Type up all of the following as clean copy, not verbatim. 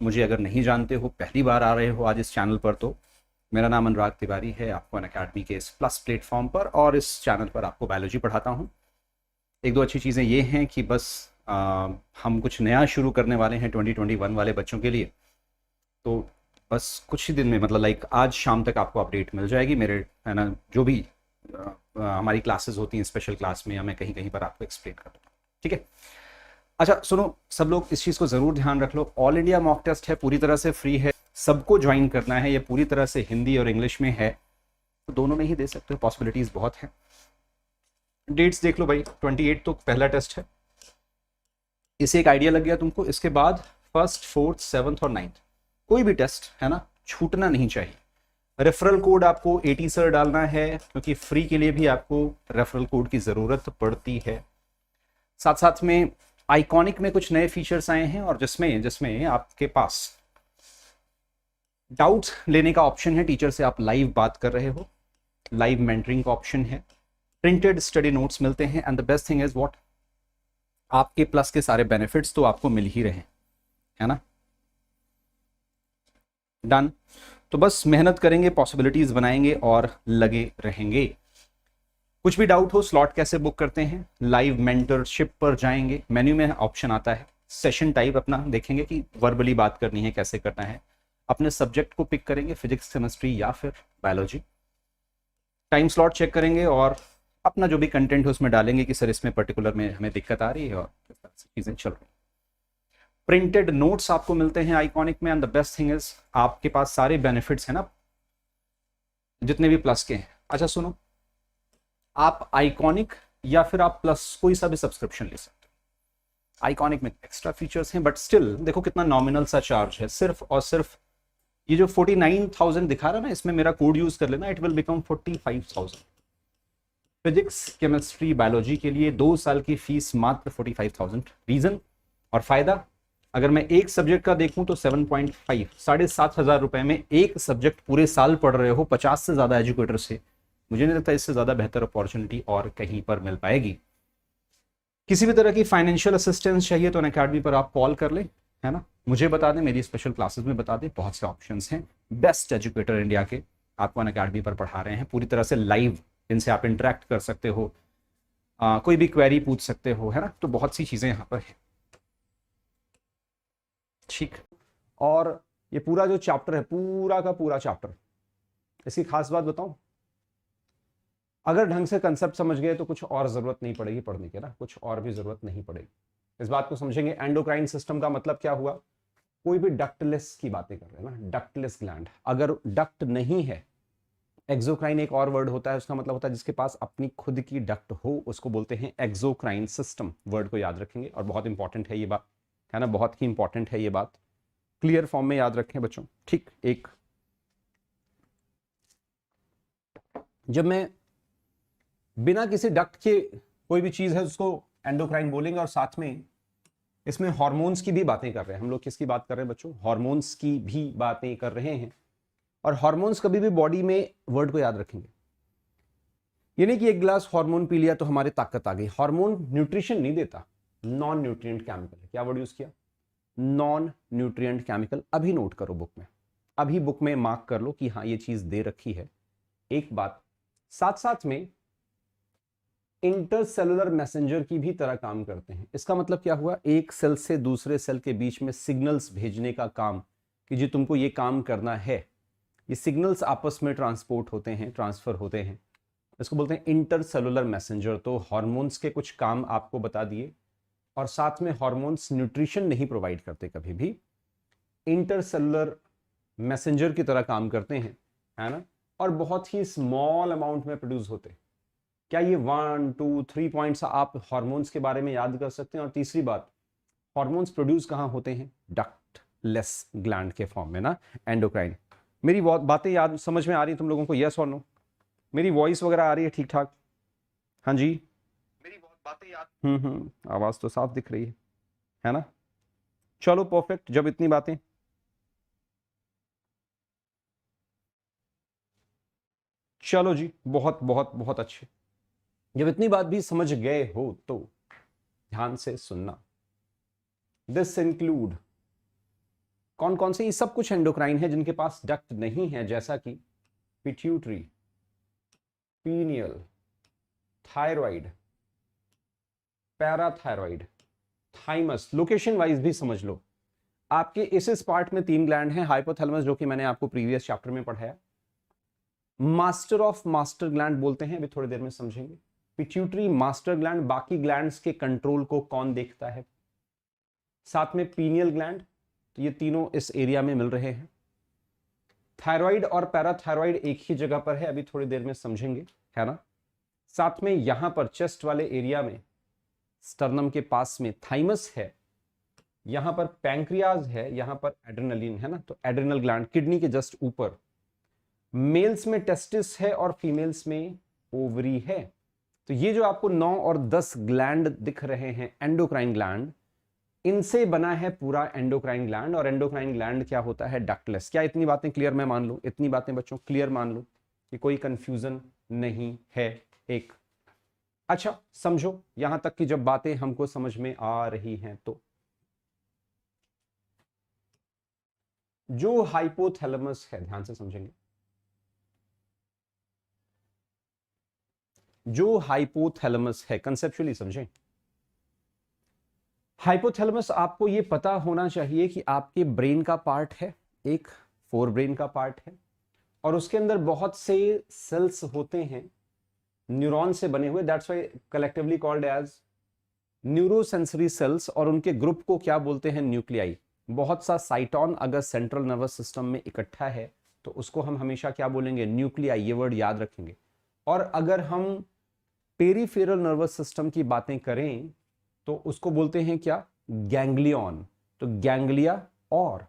मुझे अगर नहीं जानते हो, पहली बार आ रहे हो आज इस चैनल पर, तो मेरा नाम अनुराग तिवारी है। आपको अनअकैडमी के इस प्लस प्लेटफॉर्म पर और इस चैनल पर आपको बायोलॉजी पढ़ाता हूँ। एक दो अच्छी चीज़ें ये हैं कि बस हम कुछ नया शुरू करने वाले हैं 2021 वाले बच्चों के लिए। तो बस कुछ ही दिन में, मतलब लाइक आज शाम तक आपको अपडेट मिल जाएगी मेरे, है ना, जो भी हमारी क्लासेस होती हैं स्पेशल क्लास में, या मैं कहीं कहीं पर आपको एक्सप्लेन कर दूँगा। ठीक है, अच्छा सुनो सब लोग, इस चीज़ को ज़रूर ध्यान रख लो। ऑल इंडिया मॉक टेस्ट है, पूरी तरह से फ्री है, सबको ज्वाइन करना है। ये पूरी तरह से हिंदी और इंग्लिश में है, तो दोनों में ही दे सकते हो, पॉसिबिलिटीज़ बहुत हैं। डेट्स देख लो भाई, 28 तो पहला टेस्ट है, इसे एक आइडिया लग गया तुमको। इसके बाद 1st, 4th, 7th और 9th कोई भी टेस्ट है ना, छूटना नहीं चाहिए। रेफरल कोड आपको 80 सर डालना है, क्योंकि फ्री के लिए भी आपको रेफरल कोड की ज़रूरत पड़ती है। साथ साथ में आइकॉनिक में कुछ नए फीचर्स आए हैं, और जिसमें जिसमें आपके पास डाउट्स लेने का ऑप्शन है, टीचर से आप लाइव बात कर रहे हो, लाइव मेंटरिंग का ऑप्शन है, प्रिंटेड स्टडी नोट्स मिलते हैं, and the best thing is what, आपके प्लस के सारे बेनिफिट्स तो आपको मिल ही रहे, है ना। डन। तो बस मेहनत करेंगे, पॉसिबिलिटीज बनाएंगे और लगे रहेंगे। कुछ भी डाउट हो, स्लॉट कैसे बुक करते हैं, लाइव मेंटरशिप पर जाएंगे, मेन्यू में ऑप्शन आता है, सेशन टाइप अपना देखेंगे कि वर्बली बात करनी है, कैसे करना है, अपने सब्जेक्ट को पिक करेंगे, फिजिक्स, केमिस्ट्री या फिर बायोलॉजी, टाइम स्लॉट चेक करेंगे और अपना जो भी कंटेंट है उसमें डालेंगे कि सर इसमें पर्टिकुलर में हमें दिक्कत आ रही है और किस तरह से चीज़ें चल रही हैं। प्रिंटेड नोट्स आपको मिलते हैं आइकॉनिक में, and the best thing is आपके पास सारे बेनिफिट्स हैं ना, जितने भी प्लस के हैं। अच्छा सुनो, आप आइकॉनिक या फिर आप प्लस कोई सा भी सब्सक्रिप्शन ले सकते हो। आइकॉनिक में एक्स्ट्रा फीचर्स हैं, बट स्टिल देखो कितना नॉमिनल सा चार्ज है, सिर्फ और सिर्फ ये जो 49,000 दिखा रहा है ना, इसमें मेरा कोड यूज कर लेना, it will become 45,000। Physics, chemistry, biology के लिए 2 साल की फीस मात्र 45,000। रीजन और फायदा, अगर मैं एक सब्जेक्ट का देखूं तो 7.5, 7,500 रुपए में एक सब्जेक्ट पूरे साल पढ़ रहे हो 50 से ज्यादा एजुकेटर से। मुझे नहीं लगता इससे ज्यादा बेहतर अपॉर्चुनिटी और कहीं पर मिल पाएगी। किसी भी तरह की फाइनेंशियल असिस्टेंस चाहिए तो अनअकैडमी पर आप कॉल कर ले, है ना, मुझे बता दें, मेरी स्पेशल क्लासेस में बता दें, बहुत से ऑप्शंस हैं। बेस्ट एजुकेटर इंडिया के आपको अनअकैडमी पर पढ़ा रहे हैं, पूरी तरह से लाइव, इनसे आप इंटरेक्ट कर सकते हो, कोई भी क्वेरी पूछ सकते हो, है ना, तो बहुत सी चीजें यहाँ पर है। ठीक, और ये पूरा जो चैप्टर है, पूरा का पूरा चैप्टर, इसकी खास बात बताऊं, अगर ढंग से कंसेप्ट समझ गए तो कुछ और जरूरत नहीं पड़ेगी पढ़ने की ना, कुछ और भी जरूरत नहीं पड़ेगी। इस बात को समझेंगे, एंडोक्राइन सिस्टम का मतलब क्या हुआ, कोई भी डक्टलेस की बातें कर रहे हैं ना, डक्टलेस ग्लैंड, अगर डक्ट नहीं है, एक्सोक्राइन एक और वर्ड होता है, उसका मतलब होता है जिसके पास अपनी खुद की डक्ट हो, उसको बोलते हैं एक्सोक्राइन सिस्टम। वर्ड को याद रखेंगे, और बहुत इंपॉर्टेंट है ये बात, है ना, बहुत ही इंपॉर्टेंट है ये बात, क्लियर फॉर्म में याद रखें बच्चों। ठीक, एक जब मैं बिना किसी डक्ट के कोई भी चीज है उसको एंडोक्राइन बोलेंगे, और साथ में इसमें हार्मोन्स की भी बातें कर रहे हैं हम लोग। किसकी बात कर रहे हैं बच्चों, हार्मोन्स की भी बातें कर रहे हैं। और हार्मोन्स कभी भी बॉडी में, वर्ड को याद रखेंगे, ये नहीं कि एक गिलास हार्मोन पी लिया तो हमारी ताकत आ गई। हार्मोन न्यूट्रिशन नहीं देता, नॉन न्यूट्रिएंट केमिकल है। क्या वर्ड यूज किया, नॉन न्यूट्रिएंट केमिकल। अभी नोट करो बुक में, अभी बुक में मार्क कर लो कि हाँ ये चीज दे रखी है। एक बात, साथ साथ में इंटरसेलुलर मैसेंजर की भी तरह काम करते हैं। इसका मतलब क्या हुआ, एक सेल से दूसरे सेल के बीच में सिग्नल्स भेजने का काम, कि जो तुमको ये काम करना है, ये सिग्नल्स आपस में ट्रांसपोर्ट होते हैं, ट्रांसफर होते हैं, इसको बोलते हैं इंटरसेलुलर मैसेंजर। तो हार्मोन्स के कुछ काम आपको बता दिए, और साथ में हार्मोन्स न्यूट्रिशन नहीं प्रोवाइड करते, कभी भी इंटरसेलुलर मैसेंजर की तरह काम करते हैं, है ना, और बहुत ही स्मॉल अमाउंट में प्रोड्यूस होते हैं। क्या ये 1, 2, 3 पॉइंट्स आप हार्मोन्स के बारे में याद कर सकते हैं। और तीसरी बात, हार्मोन्स प्रोड्यूस कहां होते हैं, डक्टलेस ग्लैंड के फॉर्म में ना, एंडोक्राइन। मेरी बातें याद समझ में आ रही तुम लोगों को, यस और नो, मेरी वॉइस वगैरह आ रही है ठीक ठाक, हाँ जी, मेरी बातें याद, आवाज तो साफ दिख रही है ना, चलो परफेक्ट। जब इतनी बातें, चलो जी, बहुत बहुत बहुत अच्छे, जब इतनी बात भी समझ गए हो तो ध्यान से सुनना। दिस इंक्लूड कौन कौन से? ये सब कुछ एंडोक्राइन है जिनके पास डक्ट नहीं है, जैसा कि pituitary, pineal, thyroid, parathyroid, thymus. Location wise भी समझ लो, आपके इस पार्ट में 3 ग्लैंड हैं, हाइपोथैलेमस जो कि मैंने आपको प्रीवियस चैप्टर में पढ़ाया, मास्टर ऑफ मास्टर ग्लैंड बोलते हैं, अभी थोड़ी देर में समझेंगे। पिट्यूटरी मास्टर ग्लैंड, बाकी ग्लैंड्स के कंट्रोल को कौन देखता है। साथ में पीनियल ग्लैंड, तो ये तीनों इस एरिया में मिल रहे हैं। थायराइड और पैराथायराइड एक ही जगह पर है, अभी थोड़ी देर में समझेंगे, है ना। साथ में यहां पर चेस्ट वाले एरिया में, स्टर्नम के पास में थाइमस है, यहां पर पैंक्रियाज है, यहां पर एड्रेनलिन है ना, तो एड्रेनल ग्लैंड किडनी के जस्ट ऊपर। मेल्स में टेस्टिस है और फीमेल्स में ओवरी है। तो ये जो आपको 9 और 10 ग्लैंड दिख रहे हैं एंडोक्राइन ग्लैंड, इनसे बना है पूरा एंडोक्राइन ग्लैंड। और एंडोक्राइन ग्लैंड क्या होता है? डक्टलेस। क्या इतनी बातें क्लियर मैं मान लूं? इतनी बातें बच्चों क्लियर मान लो कि कोई कंफ्यूजन नहीं है। एक अच्छा समझो यहां तक कि जब बातें हमको समझ में आ रही हैं, तो जो हाइपोथैलेमस है, ध्यान से समझेंगे, जो हाइपोथैलेमस है, कंसेप्चुअली समझें। हाइपोथैलेमस आपको ये पता होना चाहिए कि आपके ब्रेन का पार्ट है, एक फोर ब्रेन का पार्ट है, और उसके अंदर बहुत से सेल्स होते हैं न्यूरॉन से बने हुए, that's why collectively called as neurosensory cells, और उनके ग्रुप को क्या बोलते हैं? न्यूक्लियाई। बहुत सा साइटॉन अगर सेंट्रल नर्वस सिस्टम में इकट्ठा है तो उसको हम हमेशा क्या बोलेंगे? न्यूक्लियाई। ये वर्ड याद रखेंगे। और अगर हम पेरिफेरल नर्वस सिस्टम की बातें करें तो उसको बोलते हैं क्या? गैंग्लियन। तो गैंग्लिया और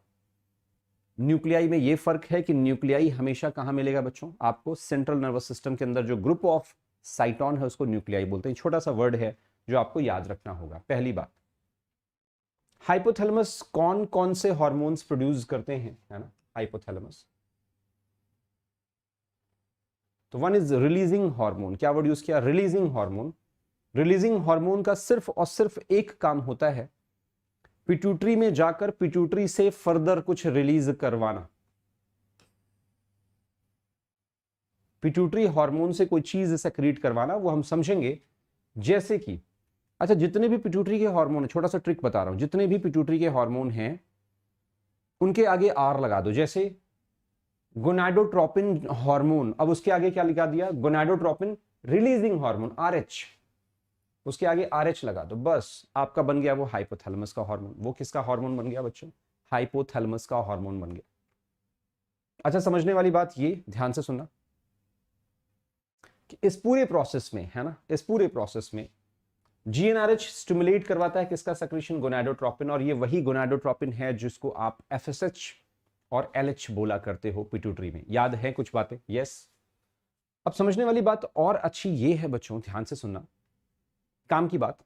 न्यूक्लियाई में ये फर्क है कि न्यूक्लियाई हमेशा कहां मिलेगा बच्चों? आपको सेंट्रल नर्वस सिस्टम के अंदर जो ग्रुप ऑफ साइटॉन है उसको न्यूक्लियाई बोलते हैं। छोटा सा वर्ड है जो आपको याद रखना होगा। पहली बात, हाइपोथैलेमस कौन कौन से हॉर्मोन्स प्रोड्यूस करते हैं, है ना? हाइपोथैलेमस, तो वन इज रिलीजिंग हार्मोन। क्या वर्ड यूज किया? Releasing hormone. रिलीजिंग हार्मोन का सिर्फ और सिर्फ एक काम होता है, पिट्यूटरी में जाकर पिट्यूटरी से फर्दर कुछ रिलीज करवाना। पिट्यूटरी हार्मोन से कोई चीज सेक्रेट करवाना, वो हम समझेंगे। जैसे कि अच्छा, जितने भी पिट्यूटरी के हार्मोन है, छोटा सा ट्रिक बता रहा हूं, जितने भी पिट्यूटरी के हार्मोन हैं उनके आगे आर लगा दो। जैसे गोनाडोट्रोपिन हार्मोन, अब उसके आगे क्या लिखा दिया? Gonadotropin releasing hormone, RH. उसके आगे आरएच लगा दो, बस आपका बन गया वो हाइपोथैलेमस का हार्मोन। वो किसका हार्मोन बन गया बच्चों? हाइपोथैलेमस का हार्मोन बन गया। अच्छा, समझने वाली बात ये ध्यान से सुनना कि इस पूरे प्रोसेस में, है ना, इस पूरे प्रोसेस में जीएनआरएच स्टिमुलेट करवाता है किसका सेक्रेशन? गोनाडोट्रोपिन। और ये वही गोनाडोट्रोपिन है जिसको आप एफएसएच और एलएच बोला करते हो पिट्यूटरी में। याद है कुछ बातें? यस। अब समझने वाली बात और अच्छी ये है बच्चों, ध्यान से सुनना, काम की बात,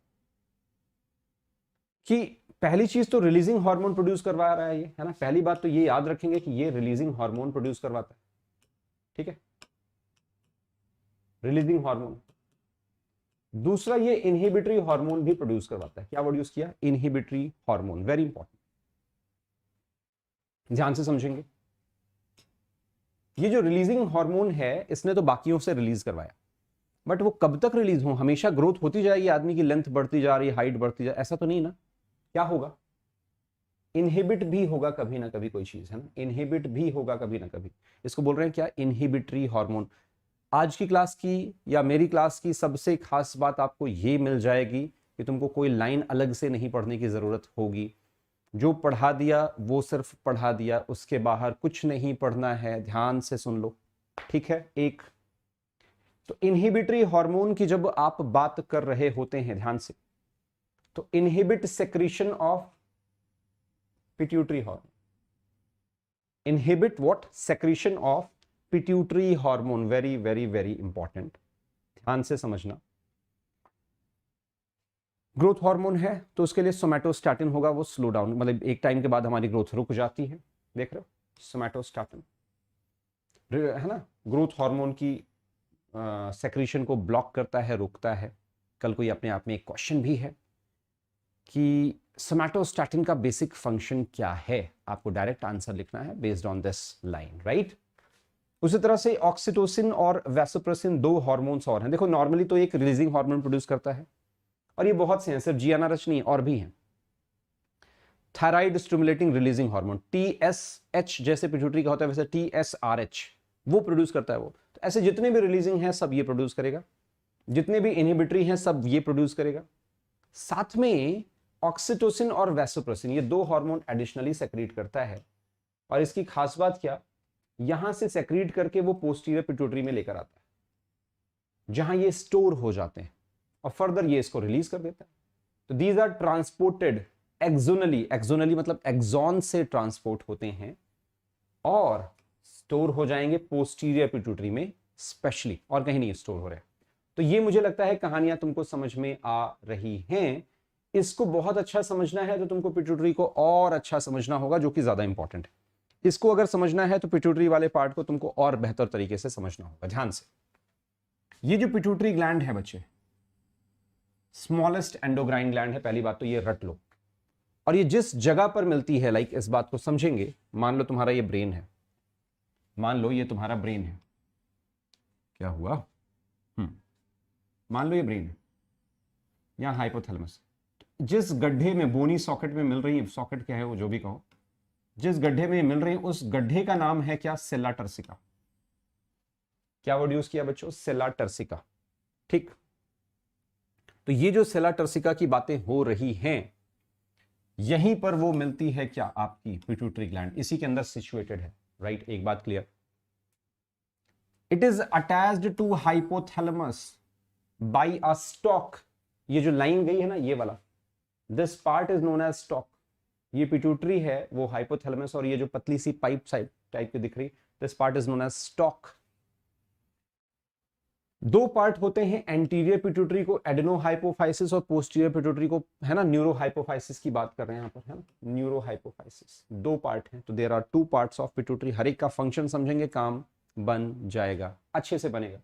कि पहली चीज तो रिलीजिंग हार्मोन प्रोड्यूस करवा रहा है ये, है ना। पहली बात तो ये याद रखेंगे कि ये रिलीजिंग हार्मोन प्रोड्यूस करवाता है, ठीक है, रिलीजिंग हार्मोन। दूसरा, ये इनहिबिटरी हार्मोन भी प्रोड्यूस करवाता है। क्या वर्ड यूज किया? इनहिबिटरी हार्मोन, वेरी इंपॉर्टेंट, ध्यान से समझेंगे। ये जो रिलीजिंग हार्मोन है इसने तो बाकियों से रिलीज करवाया, बट वो कब तक रिलीज हो? हमेशा ग्रोथ होती जाएगी, आदमी की लेंथ बढ़ती जा रही है, हाइट बढ़ती जा रही है, ऐसा तो नहीं ना। क्या होगा? इनहिबिट भी होगा कभी ना कभी कोई चीज, है ना, इनहिबिट भी होगा कभी ना कभी। इसको बोल रहे हैं क्या? Inhibitory hormone. आज की क्लास की या मेरी क्लास की सबसे खास बात आपको ये मिल जाएगी कि तुमको कोई लाइन अलग से नहीं पढ़ने की जरूरत होगी। जो पढ़ा दिया वो सिर्फ पढ़ा दिया, उसके बाहर कुछ नहीं पढ़ना है। ध्यान से सुन लो, ठीक है। एक तो इनहिबिटरी हार्मोन की जब आप बात कर रहे होते हैं, ध्यान से, तो inhibit secretion of pituitary hormone, inhibit what? Secretion of pituitary hormone. Very very very important, ध्यान से समझना। ग्रोथ हार्मोन है तो उसके लिए सोमैटोस्टैटिन होगा, वो स्लो डाउन, मतलब एक टाइम के बाद हमारी ग्रोथ रुक जाती है। देख रहे हो, सोमैटोस्टैटिन, है ना, ग्रोथ हार्मोन की सेक्रीशन को ब्लॉक करता है, रोकता है। कल कोई अपने आप में एक क्वेश्चन भी है कि सोमैटोस्टैटिन का बेसिक फंक्शन क्या है, आपको डायरेक्ट आंसर लिखना है based on this line, right. उसी तरह से ऑक्सीटोसिन और वैसोप्रेसिन दो हार्मोन्स और हैं। देखो नॉर्मली तो एक रिलीजिंग हार्मोन प्रोड्यूस करता है, और ये बहुत से हैं, सिर्फ जीएनआरएच नहीं और भी हैं। Thyroid stimulating releasing hormone TSH, जैसे पिट्यूटरी का होता है वैसे टीएसआरएच वो प्रोड्यूस करता है वो। तो ऐसे जितने भी रिलीजिंग हैं सब ये प्रोड्यूस करेगा, जितने भी इनहिबिटरी हैं सब ये प्रोड्यूस करेगा। साथ में ऑक्सीटोसिन और वैसोप्रेसिन ये दो हार्मोन एडिशनली सेक्रीट करता है, और इसकी खास बात क्या, यहां से सेक्रीट करके वो पोस्टीरियर पिट्यूटरी में लेकर आता है जहां ये स्टोर हो जाते हैं, और फर्दर ये इसको रिलीज कर देता है। तो दीज आर ट्रांसपोर्टेड एक्सोनली, एक्सोनली मतलब एक्सॉन से ट्रांसपोर्ट होते हैं और स्टोर हो जाएंगे पोस्टीरियर पिट्यूटरी में स्पेशली, और कहीं नहीं स्टोर हो रहे। तो ये मुझे लगता है कहानियां तुमको समझ में आ रही हैं। इसको बहुत अच्छा समझना है तो तुमको पिट्यूटरी को और अच्छा समझना होगा, जो कि ज्यादा इंपॉर्टेंट है। इसको अगर समझना है तो पिट्यूटरी वाले पार्ट को तुमको और बेहतर तरीके से समझना होगा। ध्यान से, ये जो पिट्यूटरी ग्लैंड है बच्चे, स्मॉलेस्ट एंडोक्राइन ग्लैंड है, पहली बात तो ये रट लो। और ये जिस जगह पर मिलती है, लाइक इस बात को समझेंगे, मान लो तुम्हारा ये ब्रेन है, मान लो ये तुम्हारा ब्रेन है, क्या हुआ, मान लो ये ब्रेन है, यहां हाइपोथैलेमस, जिस गड्ढे में बोनी सॉकेट में मिल रही है, सॉकेट क्या है वो जो भी कहो, जिस गड्ढे में मिल रही है उस गड्ढे का नाम है क्या, सेला टर्सिका। क्या वर्ड यूज किया बच्चों, सेला टर्सिका, ठीक। तो ये जो सेला टर्सिका की बातें हो रही हैं, यहीं पर वो मिलती है क्या, आपकी पिट्यूटरी ग्लैंड, इसी के अंदर सिचुएटेड है, राइट। एक बात clear, it is attached to hypothalamus by a stalk. ये जो लाइन गई है ना ये वाला, this part is known as stalk. ये पिट्यूटरी है वो हाइपोथैलेमस, और ये जो पतली सी पाइप साइड टाइप की दिख रही, this part is known as stalk. दो पार्ट होते हैं एंटीरियर पिट्यूटरी को एडेनो हाइपोफाइसिस, और पोस्टीरियर पिट्यूटरी को, है ना, न्यूरो हाइपोफाइसिस की बात कर रहे हैं यहां पर, है ना, न्यूरो हाइपोफाइसिस। दो पार्ट हैं, तो there are two parts of pituitary. हर एक का फंक्शन समझेंगे, काम बन जाएगा, अच्छे से बनेगा।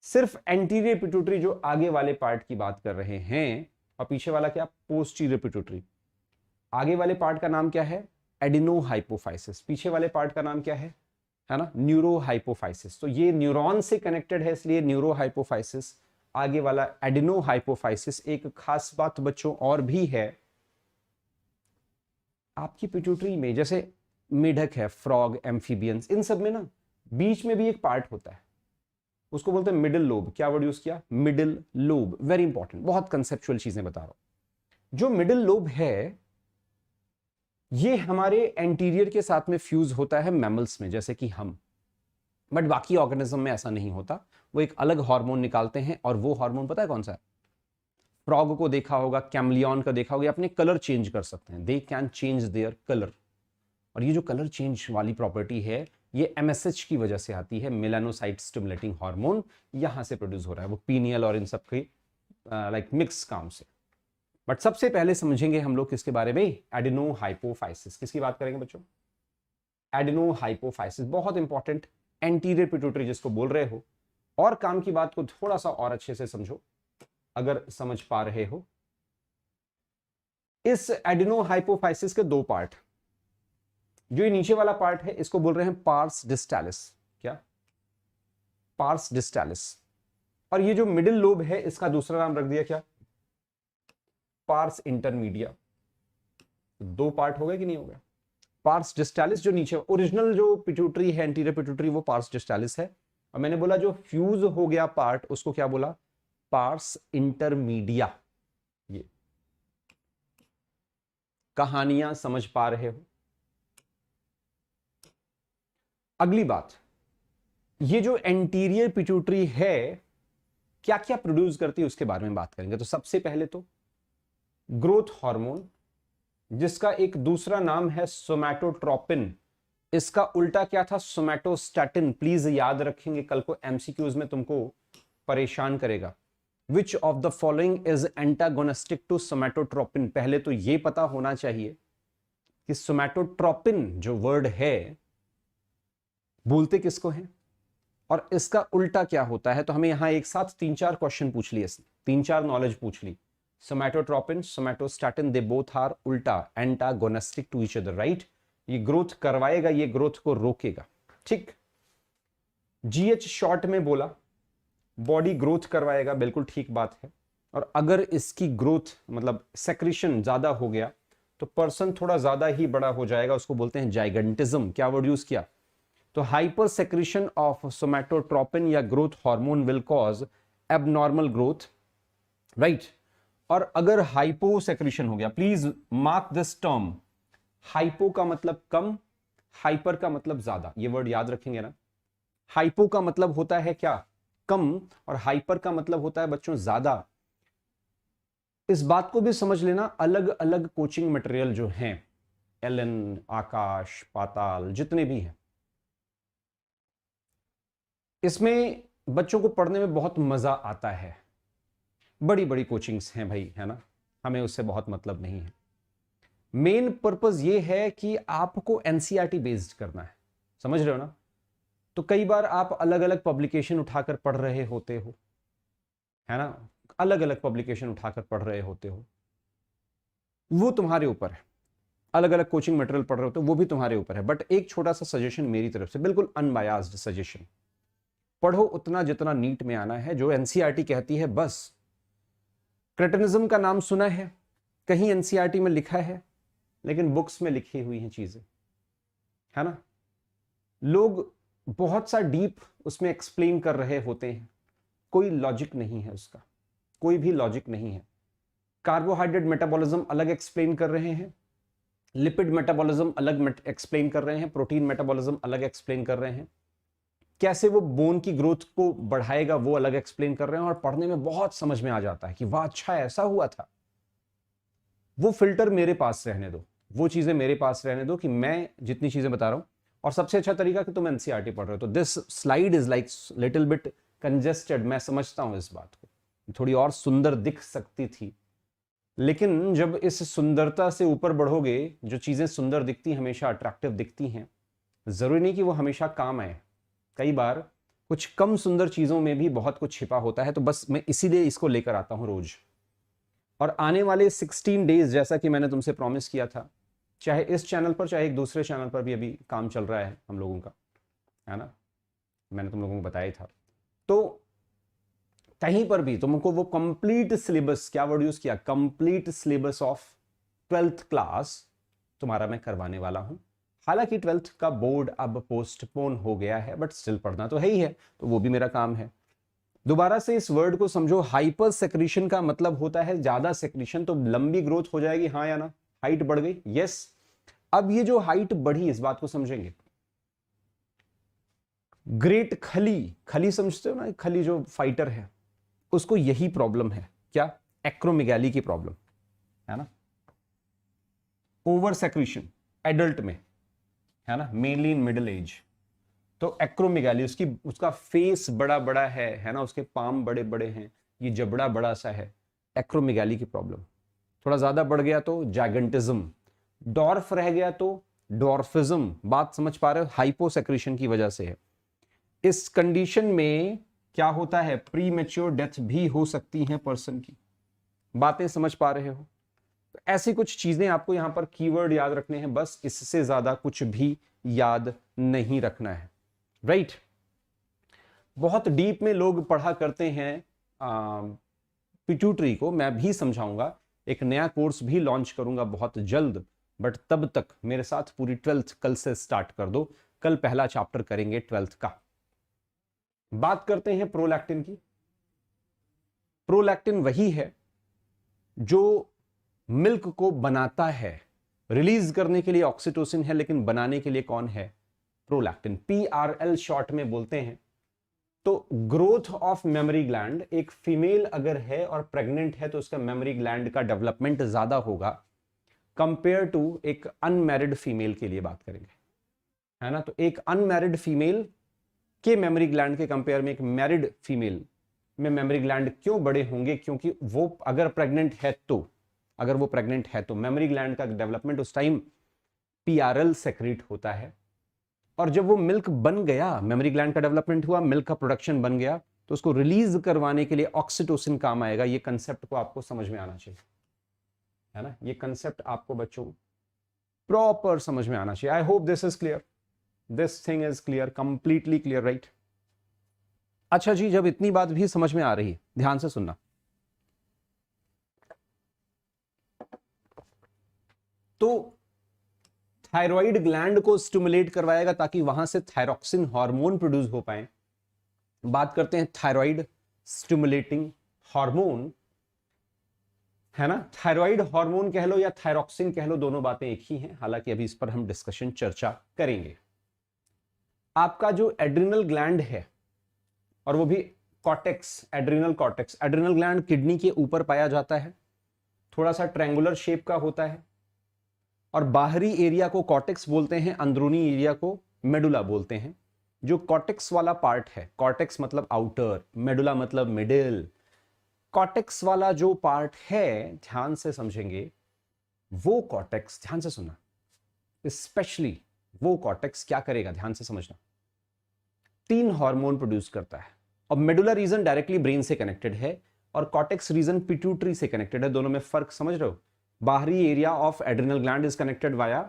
सिर्फ एंटीरियर पिट्यूटरी जो आगे वाले पार्ट की बात कर रहे हैं, और पीछे वाला क्या, पोस्टीरियर पिट्यूटरी। आगे वाले पार्ट का नाम क्या है, एडिनो हाइपोफाइसिस, पीछे वाले पार्ट का नाम क्या है ना, न्यूरो हाइपोफाइसिस। तो ये न्यूरॉन से कनेक्टेड है इसलिए न्यूरो हाइपोफाइसिस, आगे वाला एडिनो हाइपोफाइसिस। एक खास बात बच्चों और भी है, आपकी पिट्यूटरी में जैसे मेढक है, फ्रॉग, एम्फीबियंस, इन सब में ना बीच में भी एक पार्ट होता है, उसको बोलते हैं मिडिल लोब। क्या वर्ड यूज किया, मिडिल लोब, वेरी इंपॉर्टेंट, बहुत कंसेप्चुअल चीजें बता रहा हूं। जो मिडिल लोब है ये हमारे एंटीरियर के साथ में फ्यूज होता है मैमल्स में, जैसे कि हम, बट बाकी ऑर्गेनिज्म में ऐसा नहीं होता। वो एक अलग हार्मोन निकालते हैं, और वो हार्मोन पता है कौन सा है, फ्रॉग को देखा होगा, कैमलियन का देखा होगा, अपने कलर चेंज कर सकते हैं, they can change their colour. और ये जो कलर चेंज वाली प्रॉपर्टी है ये एमएसएच की वजह से आती है, मेलानोसाइट स्टिमुलेटिंग हार्मोन, यहां से प्रोड्यूस हो रहा है, वो पीनियल और इन सब के लाइक मिक्स काम से। बट सबसे पहले समझेंगे हम लोग किसके बारे में, एडिनो हाइपोफाइसिस। किसकी बात करेंगे बच्चों, एडिनो हाइपोफाइसिस, बहुत इंपॉर्टेंट, एंटीरियर पिट्यूटरी जिसको बोल रहे हो। और काम की बात को थोड़ा सा और अच्छे से समझो, अगर समझ पा रहे हो। इस एडिनो हाइपोफाइसिस के दो पार्ट, जो ये नीचे वाला पार्ट है इसको बोल रहे हैं पार्स डिस्टालिस। क्या, पार्स डिस्टालिस। और ये जो मिडिल लोब है इसका दूसरा नाम रख दिया क्या, पार्स इंटरमीडिया। दो पार्ट हो गए कि नहीं हो गया, पार्स डिस्टालिस जो नीचे, ओरिजिनल जो पिट्यूटरी है एंटीरियर पिट्यूटरी वो पार्स डिस्टालिस है, और मैंने बोला जो फ्यूज हो गया पार्ट उसको क्या बोला, पार्स इंटरमीडिया। ये कहानियां समझ पा रहे हो। अगली बात, ये जो एंटीरियर पिट्यूटरी है क्या क्या प्रोड्यूस करती है उसके बारे में बात करेंगे। तो सबसे पहले तो ग्रोथ हार्मोन, जिसका एक दूसरा नाम है सोमैटोट्रोपिन, इसका उल्टा क्या था, सोमैटोस्टैटिन। प्लीज याद रखेंगे, कल को एमसीक्यूज में तुमको परेशान करेगा। Which of the following is antagonistic to somatotropin. पहले तो यह पता होना चाहिए कि सोमैटोट्रोपिन जो वर्ड है बोलते किसको है, और इसका उल्टा क्या होता है। तो हमें यहां एक साथ तीन चार क्वेश्चन पूछ लिए, तीन चार नॉलेज पूछ ली। Somatotropin, somatostatin, they both are उल्टा antagonistic to each other, right. ये ग्रोथ करवाएगा, ये ग्रोथ को रोकेगा, ठीक। जीएच शॉर्ट में बोला, बॉडी ग्रोथ करवाएगा, बिल्कुल ठीक बात है। और अगर इसकी ग्रोथ मतलब सेक्रेशन ज्यादा हो गया तो पर्सन थोड़ा ज्यादा ही बड़ा हो जाएगा, उसको बोलते हैं जाइगेंटिज्म। क्या वर्ड यूज किया? तो हाइपर सेक्रेशन ऑफ सोमैटोट्रोपिन या growth hormone will cause abnormal growth, right. और अगर हाइपो सेक्रेशन हो गया, please mark this term, hypo का मतलब कम, हाइपर का मतलब ज्यादा, ये वर्ड याद रखेंगे ना। हाइपो का मतलब होता है क्या? कम, और हाइपर का मतलब होता है बच्चों ज्यादा। इस बात को भी समझ लेना, अलग अलग कोचिंग मटेरियल जो हैं, एलन, आकाश, पाताल, जितने भी हैं, इसमें बच्चों को पढ़ने में बहुत मजा आता है। बड़ी बड़ी कोचिंग्स हैं भाई, है ना, हमें उससे बहुत मतलब नहीं है। मेन पर्पस ये है कि आपको एनसीईआरटी बेस्ड करना है, समझ रहे हो ना। तो कई बार आप अलग अलग पब्लिकेशन उठाकर पढ़ रहे होते हो, है ना, अलग अलग पब्लिकेशन उठाकर पढ़ रहे होते हो, वो तुम्हारे ऊपर है। अलग अलग कोचिंग मटेरियल पढ़ रहे होते हो, वो भी तुम्हारे ऊपर है। बट एक छोटा सा सजेशन मेरी तरफ से, बिल्कुल अनबायास्ड सजेशन, पढ़ो उतना जितना नीट में आना है, जो एनसीईआरटी कहती है बस। क्रेटिनिज्म का नाम सुना है, कहीं एनसीईआरटी में लिखा है, लेकिन बुक्स में लिखी हुई हैं चीजें, है ना। लोग बहुत सा डीप उसमें एक्सप्लेन कर रहे होते हैं, कोई लॉजिक नहीं है उसका, कोई भी लॉजिक नहीं है। कार्बोहाइड्रेट मेटाबॉलिज्म अलग एक्सप्लेन कर रहे हैं, लिपिड मेटाबॉलिज्म अलग एक्सप्लेन कर रहे हैं, प्रोटीन मेटाबॉलिज्म अलग एक्सप्लेन कर रहे हैं, कैसे वो बोन की ग्रोथ को बढ़ाएगा वो अलग एक्सप्लेन कर रहे हैं। और पढ़ने में बहुत समझ में आ जाता है कि वाह अच्छा ऐसा हुआ था। वो फिल्टर मेरे पास रहने दो, वो चीजें मेरे पास रहने दो कि मैं जितनी चीजें बता रहा हूं। और सबसे अच्छा तरीका कि तुम एनसीईआरटी पढ़ रहे हो, तो this slide is like little bit congested, मैं समझता हूं इस बात को, थोड़ी और सुंदर दिख सकती थी। लेकिन जब इस सुंदरता से ऊपर बढ़ोगे, जो चीजें सुंदर दिखती हमेशा अट्रैक्टिव दिखती हैं, जरूरी नहीं कि वो हमेशा काम आए। कई बार कुछ कम सुंदर चीजों में भी बहुत कुछ छिपा होता है। तो बस मैं इसीलिए इसको लेकर आता हूं रोज। और आने वाले 16 डेज, जैसा कि मैंने तुमसे प्रॉमिस किया था, चाहे इस चैनल पर चाहे एक दूसरे चैनल पर भी अभी काम चल रहा है हम लोगों का, है ना, मैंने तुम लोगों को बताया था। तो कहीं पर भी तुमको वो कंप्लीट सिलेबस, क्या वर्ड यूज किया, complete syllabus of 12th class तुम्हारा मैं करवाने वाला हूं। हालांकि 12th का बोर्ड अब पोस्टपोन हो गया है, बट स्टिल पढ़ना तो है ही है, तो वो भी मेरा काम है। दोबारा से इस वर्ड को समझो, हाइपर सेक्रीशन का मतलब होता है ज्यादा सेक्रीशन, तो लंबी ग्रोथ हो जाएगी, हाँ या ना, हाइट बढ़ गई, यस। अब ये जो हाइट बढ़ी, इस बात को समझेंगे। ग्रेट खली, खली समझते हो ना, खली जो फाइटर है, उसको यही प्रॉब्लम है, क्या, एक्रोमेगाली की प्रॉब्लम, है ना, ओवर सेक्रीशन एडल्ट में, है ना, मेनली इन मिडिल एज। तो एक्रोमेगाली, उसका फेस बड़ा बड़ा है ना, उसके पाम बड़े बड़े हैं, ये जबड़ा बड़ा सा है, एक्रोमेगाली की प्रॉब्लम। थोड़ा ज्यादा बढ़ गया तो जाइगेंटिज्म, डॉर्फ रह गया तो डॉर्फिज्म। बात समझ पा रहे हो, हाइपोसेक्रेशन की वजह से है। इस कंडीशन में क्या होता है, प्री मैच्योर डेथ भी हो सकती है पर्सन की। बातें समझ पा रहे हो? तो ऐसी कुछ चीजें आपको यहां पर कीवर्ड याद रखने हैं, बस, इससे ज्यादा कुछ भी याद नहीं रखना है, राइट। बहुत डीप में लोग पढ़ा करते हैं पिट्यूटरी को, मैं भी समझाऊंगा, एक नया कोर्स भी लॉन्च करूंगा बहुत जल्द। बट तब तक मेरे साथ पूरी 12th कल से स्टार्ट कर दो, कल पहला चैप्टर करेंगे 12th का। बात करते हैं प्रोलैक्टिन की। प्रोलैक्टिन वही है जो मिल्क को बनाता है, रिलीज करने के लिए ऑक्सीटोसिन है, लेकिन बनाने के लिए कौन है, प्रोलैक्टिन, PRL शॉर्ट में बोलते हैं। तो ग्रोथ ऑफ मेमोरी ग्लैंड, एक फीमेल अगर है और प्रेग्नेंट है तो उसका मेमोरी ग्लैंड का डेवलपमेंट ज्यादा होगा कंपेयर टू एक अनमैरिड फीमेल के लिए बात करेंगे, है ना। तो एक अनमैरिड फीमेल के मेमोरी ग्लैंड के कंपेयर में एक मैरिड फीमेल में मेमोरी ग्लैंड क्यों बड़े होंगे, क्योंकि वो अगर प्रेग्नेंट है तो मेमोरी ग्लैंड का डेवलपमेंट उस टाइम PRL सेक्रेट होता है। और जब वो मिल्क बन गया, मेमोरी ग्लैंड का डेवलपमेंट हुआ, मिल्क का प्रोडक्शन बन गया, तो उसको रिलीज करवाने के लिए ऑक्सीटोसिन काम आएगा। ये कंसेप्ट को आपको समझ में आना चाहिए, है ना, ये कंसेप्ट आपको बच्चों प्रॉपर समझ में आना चाहिए। I hope this is clear, this thing is clear, completely clear, right. अच्छा जी, जब इतनी बात भी समझ में आ रही है, ध्यान से सुनना। तो थायराइड ग्लैंड को स्टिमुलेट करवाएगा ताकि वहां से थायरॉक्सिन हार्मोन प्रोड्यूस हो पाए। बात करते हैं थायराइड स्टिमुलेटिंग हार्मोन, है ना। थायराइड हार्मोन कह लो या थायरॉक्सिन कह लो, दोनों बातें एक ही हैं, हालांकि अभी इस पर हम डिस्कशन चर्चा करेंगे। आपका जो एड्रिनल ग्लैंड है, और वो भी cortex, adrenal cortex, adrenal gland kidney के ऊपर पाया जाता है, थोड़ा सा ट्रायंगुलर शेप का होता है, और बाहरी एरिया को कॉर्टेक्स बोलते हैं, अंदरूनी एरिया को मेडुला बोलते हैं। जो कॉर्टेक्स वाला पार्ट है, कॉर्टेक्स मतलब आउटर, मेडुला मतलब मिडिल, कॉर्टेक्स वाला जो पार्ट है, ध्यान से समझेंगे, वो कॉर्टेक्स, ध्यान से सुनना, स्पेशली वो कॉर्टेक्स क्या करेगा, ध्यान से समझना, 3 हार्मोन प्रोड्यूस करता है। और मेडुला रीजन डायरेक्टली ब्रेन से कनेक्टेड है और कॉर्टेक्स रीजन पिट्यूटरी से कनेक्टेड है। दोनों में फर्क समझ रहे हो? बाहरी area of adrenal gland is connected via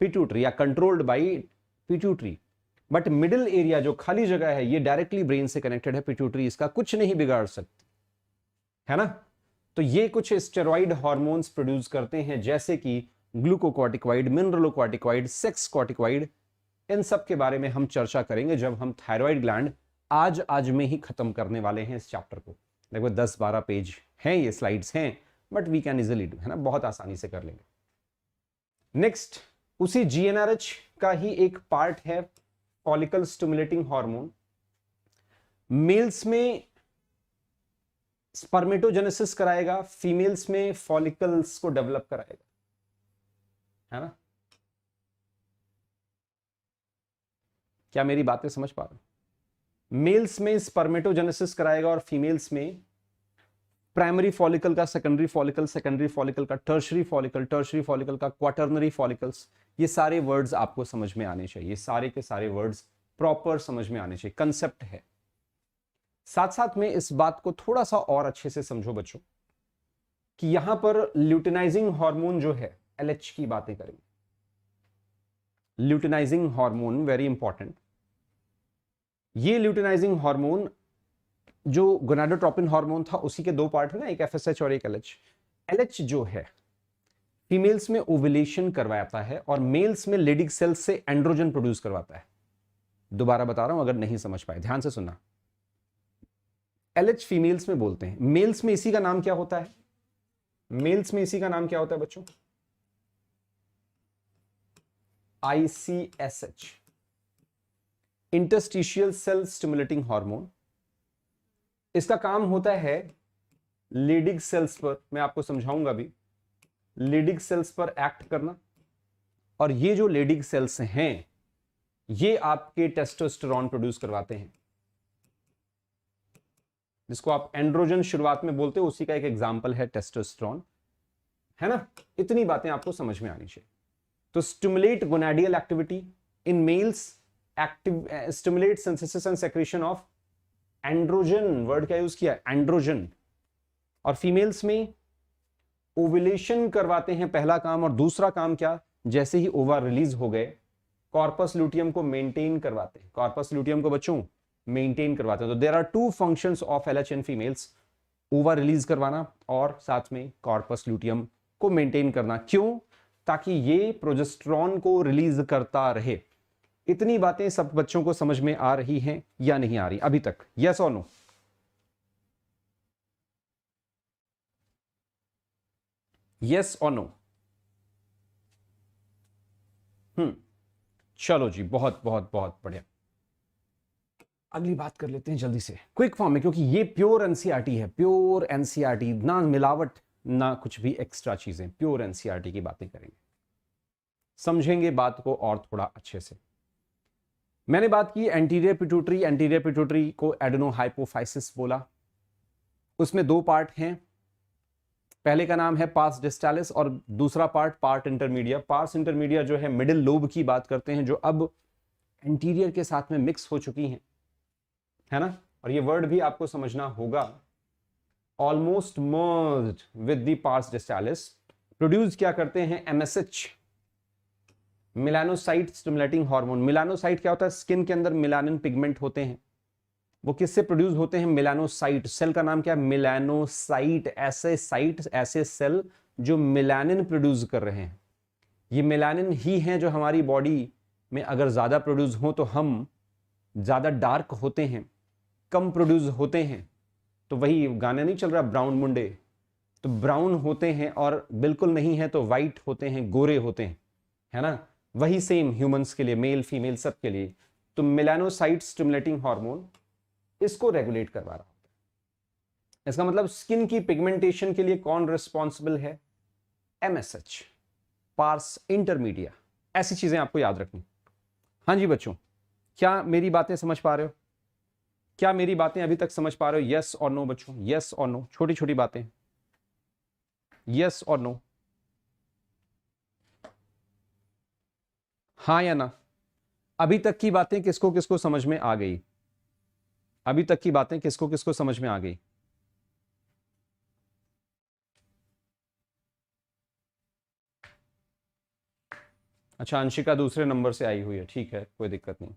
pituitary या controlled by pituitary, but middle area जो खाली जगह है, ये डायरेक्टली ब्रेन से कनेक्टेड है, पिट्यूटरी इसका कुछ नहीं बिगाड़ सकती, है ना। तो ये कुछ स्टेरॉइड हार्मोन्स प्रोड्यूस करते हैं, जैसे कि ग्लूकोकॉर्टिकॉइड, मिनरलोकॉर्टिकॉइड, सेक्स कॉर्टिकॉइड। इन सब के बारे में हम चर्चा करेंगे जब हम थायराइड ग्लैंड आज में ही खत्म करने वाले हैं इस चैप्टर को। लगभग 10-12 पेज हैं, ये स्लाइड्स हैं, but we can easily do, है ना, बहुत आसानी से कर लेंगे। नेक्स्ट, उसी जीएनआरएच का ही एक पार्ट है फॉलिकल स्टिमुलेटिंग हार्मोन। मेल्स में स्पर्मेटोजेनेसिस कराएगा, फीमेल्स में फॉलिकल्स को डेवलप कराएगा, है ना। क्या मेरी बातें समझ पा रहे हो? मेल्स में स्पर्मेटोजेनेसिस कराएगा और फीमेल्स में प्राइमरी फॉलिकल का सेकेंडरी फॉलिकल, सेकेंडरी फॉलिकल का टर्शरी फॉलिकल, टर्शरी फॉलिकल का क्वाटर्नरी फॉलिकल्स। ये सारे वर्ड्स आपको समझ में आने चाहिए, सारे के सारे वर्ड्स प्रॉपर समझ में आने चाहिए, कंसेप्ट है। साथ साथ में इस बात को थोड़ा सा और अच्छे से समझो बच्चों, कि यहां पर ल्यूटिनाइजिंग हार्मोन जो है, LH की बातें करेंगे। Luteinizing hormone very important. ये ल्यूटिनाइजिंग हार्मोन जो गोनाडोट्रोपिन हार्मोन था, उसी के 2 पार्ट है ना, एक FSH और एक LH। LH जो है फीमेल्स में ओव्यूलेशन करवाता है और मेल्स में लेडिग सेल्स से एंड्रोजन प्रोड्यूस करवाता है। दोबारा बता रहा हूं अगर नहीं समझ पाए, ध्यान से सुनना। LH फीमेल्स में बोलते हैं, मेल्स में इसी का नाम क्या होता है? मेल्स में इसी का नाम क्या होता है बच्चों? ICSH, interstitial cell stimulating hormone. इसका काम होता है लेडिग सेल्स पर, मैं आपको समझाऊंगा भी, लेडिग सेल्स पर एक्ट करना। और ये जो लेडिग सेल्स हैं, ये आपके टेस्टोस्टेरोन प्रोड्यूस करवाते हैं, जिसको आप एंड्रोजन शुरुआत में बोलते हो, उसी का एक एग्जांपल है टेस्टोस्टेरोन, है ना। इतनी बातें आपको समझ में आनी चाहिए। तो stimulate gonadial activity in males, active stimulate synthesis and secretion of androgen, word क्या यूज किया, एंड्रोजन। और फीमेल्स में ओव्यूलेशन करवाते हैं, पहला काम। और दूसरा काम क्या, जैसे ही ओवा रिलीज हो गए, कॉर्पस ल्यूटियम को मेंटेन करवाते हैं, कॉर्पस ल्यूटियम को बच्चों मेंटेन करवाते हैं। तो there are 2 functions of LH in females, ova release करवाना और साथ में कॉर्पस ल्यूटियम को मेंटेन करना। क्यों? ताकि ये प्रोजेस्टेरॉन को रिलीज करता रहे। इतनी बातें सब बच्चों को समझ में आ रही हैं या नहीं आ रही अभी तक? यस और नो? यस और नो? चलो जी, बहुत बहुत बहुत बढ़िया। अगली बात कर लेते हैं जल्दी से, क्विक फॉर्म में, क्योंकि ये प्योर एनसीईआरटी है, प्योर एनसीईआरटी, ना मिलावट ना कुछ भी एक्स्ट्रा चीजें, प्योर एनसीईआरटी की बातें करेंगे, समझेंगे बात को और थोड़ा अच्छे से। मैंने बात की एंटीरियर पिट्यूटरी, एंटीरियर पिट्यूटरी को एडेनोहाइपोफाइसिस बोला। उसमें 2 पार्ट हैं, पहले का नाम है पार्स डिस्टालिस और दूसरा पार्ट इंटरमीडिया। पार्स इंटरमीडिया जो है मिडिल लोब की बात करते हैं, जो अब एंटीरियर के साथ में मिक्स हो चुकी हैं, है ना। और ये वर्ड भी आपको समझना होगा, almost merged with the pars distalis, produce क्या करते हैं, MSH, melanocyte stimulating hormone. Melanocyte क्या होता है, स्किन के अंदर मिलानिन पिगमेंट होते हैं, वो किससे प्रोड्यूस होते हैं, मिलानोसाइट। सेल का नाम क्या है, मिलानोसाइट, ऐसे साइट, ऐसे सेल जो मिलानिन प्रोड्यूस कर रहे हैं। ये मिलानिन ही हैं जो हमारी बॉडी में अगर ज्यादा प्रोड्यूस हो तो हम ज्यादा डार्क होते हैं, कम प्रोड्यूस होते हैं तो वही गाने नहीं चल रहा ब्राउन मुंडे, तो ब्राउन होते हैं, और बिल्कुल नहीं है तो वाइट होते हैं, गोरे होते हैं, है ना। वही सेम ह्यूमंस के लिए, मेल फीमेल सब के लिए। तो मेलानोसाइट स्टिमुलेटिंग हार्मोन इसको रेगुलेट करवा रहा होता है। इसका मतलब स्किन की पिगमेंटेशन के लिए कौन रिस्पॉन्सिबल है, एमएसएच, पार्स इंटरमीडिया। ऐसी चीजें आपको याद रखनी। हाँ जी बच्चों, क्या मेरी बातें समझ पा रहे हो, क्या मेरी बातें अभी तक समझ पा रहे हो, यस और नो बच्चों, यस और नो, छोटी छोटी बातें, यस और नो, हाँ या ना। अभी तक की बातें किसको किसको समझ में आ गई, अभी तक की बातें किसको किसको समझ में आ गई। अच्छा, अंशिका दूसरे नंबर से आई हुई है, ठीक है, कोई दिक्कत नहीं।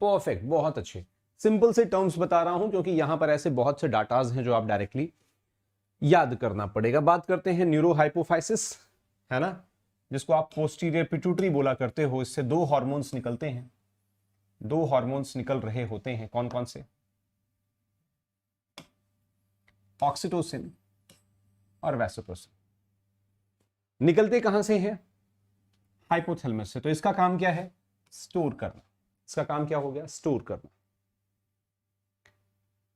परफेक्ट, बहुत अच्छे। सिंपल से टर्म्स बता रहा हूं क्योंकि यहां पर ऐसे बहुत से डाटाज हैं जो आप डायरेक्टली याद करना पड़ेगा। बात करते हैं न्यूरो हाइपोफाइसिस, है ना, जिसको आप पोस्टीरियर पिट्यूटरी बोला करते हो। इससे दो हार्मोन्स निकलते हैं, दो हार्मोन्स निकल रहे होते हैं, कौन कौन से, ऑक्सीटोसिन और वैसोप्रेसिन। निकलते कहां से हैं, हाइपोथैलेमस से। तो इसका काम क्या है, स्टोर करना। इसका काम क्या हो गया, स्टोर करना।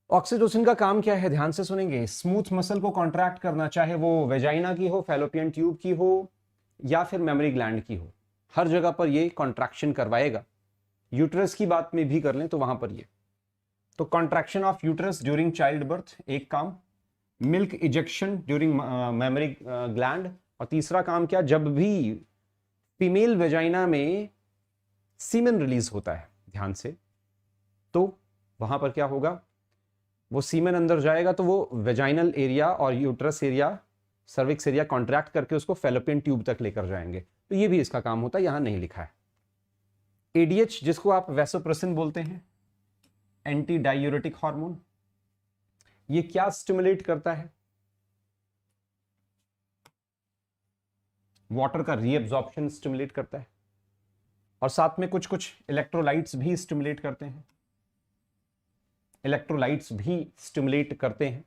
ऑक्सीटोसिन का काम क्या है, ध्यान से सुनेंगे, स्मूथ मसल को कॉन्ट्रैक्ट करना, चाहे वो वेजाइना की हो, फैलोपियन ट्यूब की हो या फिर मेमोरी ग्लैंड की हो, हर जगह पर ये कॉन्ट्रैक्शन करवाएगा। यूट्रस की बात में भी कर लें तो वहां पर ये, तो contraction of uterus during child birth एक काम, milk ejection during memory gland, और तीसरा काम क्या, जब भी फीमेल वेजाइना में सीमेन रिलीज होता है, ध्यान से, तो वहां पर क्या होगा, वो सीमेन अंदर जाएगा तो वो वेजाइनल एरिया और uterus area, cervix area contract करके उसको फेलोपियन ट्यूब तक लेकर जाएंगे। तो ये भी इसका काम होता है, यहां नहीं लिखा है। एडीएच, जिसको आप वैसोप्रेसिन बोलते हैं, एंटी डायूरेटिक हार्मोन, ये क्या स्टिमुलेट करता है, वाटर का रीअब्जॉर्प्शन स्टिमुलेट करता है, और साथ में कुछ कुछ इलेक्ट्रोलाइट्स भी स्टिमुलेट करते हैं, इलेक्ट्रोलाइट्स भी स्टिमुलेट करते हैं।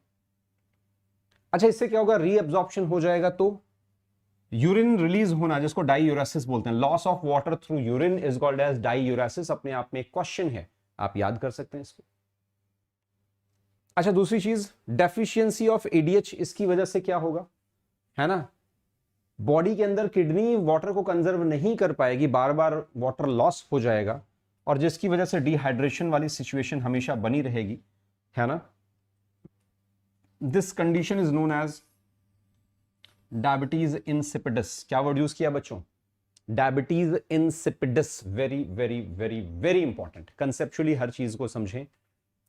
अच्छा, इससे क्या होगा, रीअब्जॉर्प्शन हो जाएगा तो यूरिन रिलीज होना, जिसको डाईयूरेसिस बोलते हैं, loss of water through urine is called as diuresis. अपने आप में एक क्वेश्चन है, आप याद कर सकते हैं इसको। अच्छा, दूसरी चीज, डेफिशिएंसी ऑफ एडीएच, इसकी वजह से क्या होगा, है ना, बॉडी के अंदर किडनी वाटर को कंजर्व नहीं कर पाएगी, बार बार वाटर लॉस हो जाएगा, और जिसकी वजह से डिहाइड्रेशन वाली सिचुएशन हमेशा बनी रहेगी, है ना। This condition is known as diabetes insipidus. क्या वर्ड यूज किया बच्चों, diabetes insipidus. Very very very very important. Conceptually हर चीज को समझें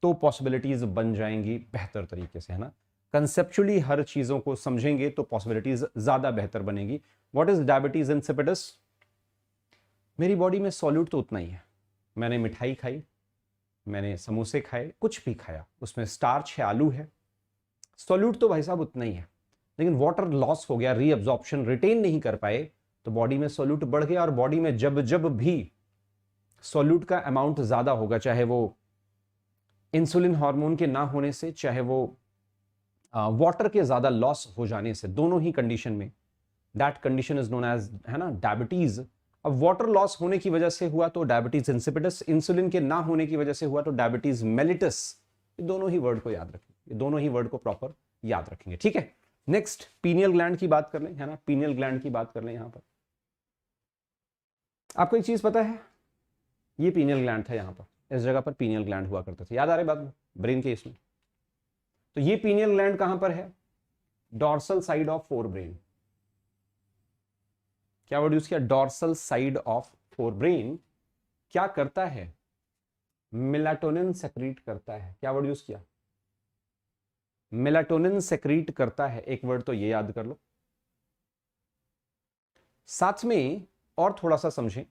तो पॉसिबिलिटीज बन जाएंगी बेहतर तरीके से, है ना। कंसेप्चुअली हर चीजों को समझेंगे तो पॉसिबिलिटीज ज्यादा बेहतर बनेगी। व्हाट इज डायबिटीज इंसिपिडस, मेरी बॉडी में सॉल्यूट तो उतना ही है, मैंने मिठाई खाई, मैंने समोसे खाए, कुछ भी खाया, उसमें स्टार्च है, आलू है, सॉल्यूट तो भाई साहब उतना ही है, लेकिन वाटर लॉस हो गया, रीअब्जॉर्प्शन रिटेन नहीं कर पाए, तो बॉडी में सॉल्यूट बढ़ गया। और बॉडी में जब जब भी सॉल्यूट का अमाउंट ज्यादा होगा, चाहे वो इंसुलिन हार्मोन के ना होने से, चाहे वो वाटर के ज्यादा लॉस हो जाने से, दोनों ही कंडीशन में that condition is known as, है ना, डायबिटीज। अब वाटर लॉस होने की वजह से हुआ तो डायबिटीज इंसिपिडस, इंसुलिन के ना होने की वजह से हुआ तो डायबिटीज मेलिटस। ये दोनों ही वर्ड को याद रखेंगे, ये दोनों ही वर्ड को प्रॉपर याद रखेंगे, ठीक है। नेक्स्ट, पीनियल ग्लैंड की बात कर लें, है ना, पीनियल ग्लैंड की बात कर लें। यहां पर आपको एक चीज पता है, ये पीनियल ग्लैंड था, यहां पर इस जगह पर पीनियल ग्लैंड हुआ करते थे, याद आ रही बात, ब्रेन के इसमें। तो ये पीनियल ग्लैंड कहां पर है, dorsal side of fore brain, क्या वर्ड यूज किया? डॉर्सल साइड ऑफ फोरब्रेन क्या करता है? मेलाटोनिन सेक्रीट करता है। क्या वर्ड यूज किया? मेलाटोनिन सेक्रीट करता है। एक वर्ड तो ये याद कर लो। साथ में और थोड़ा सा समझें,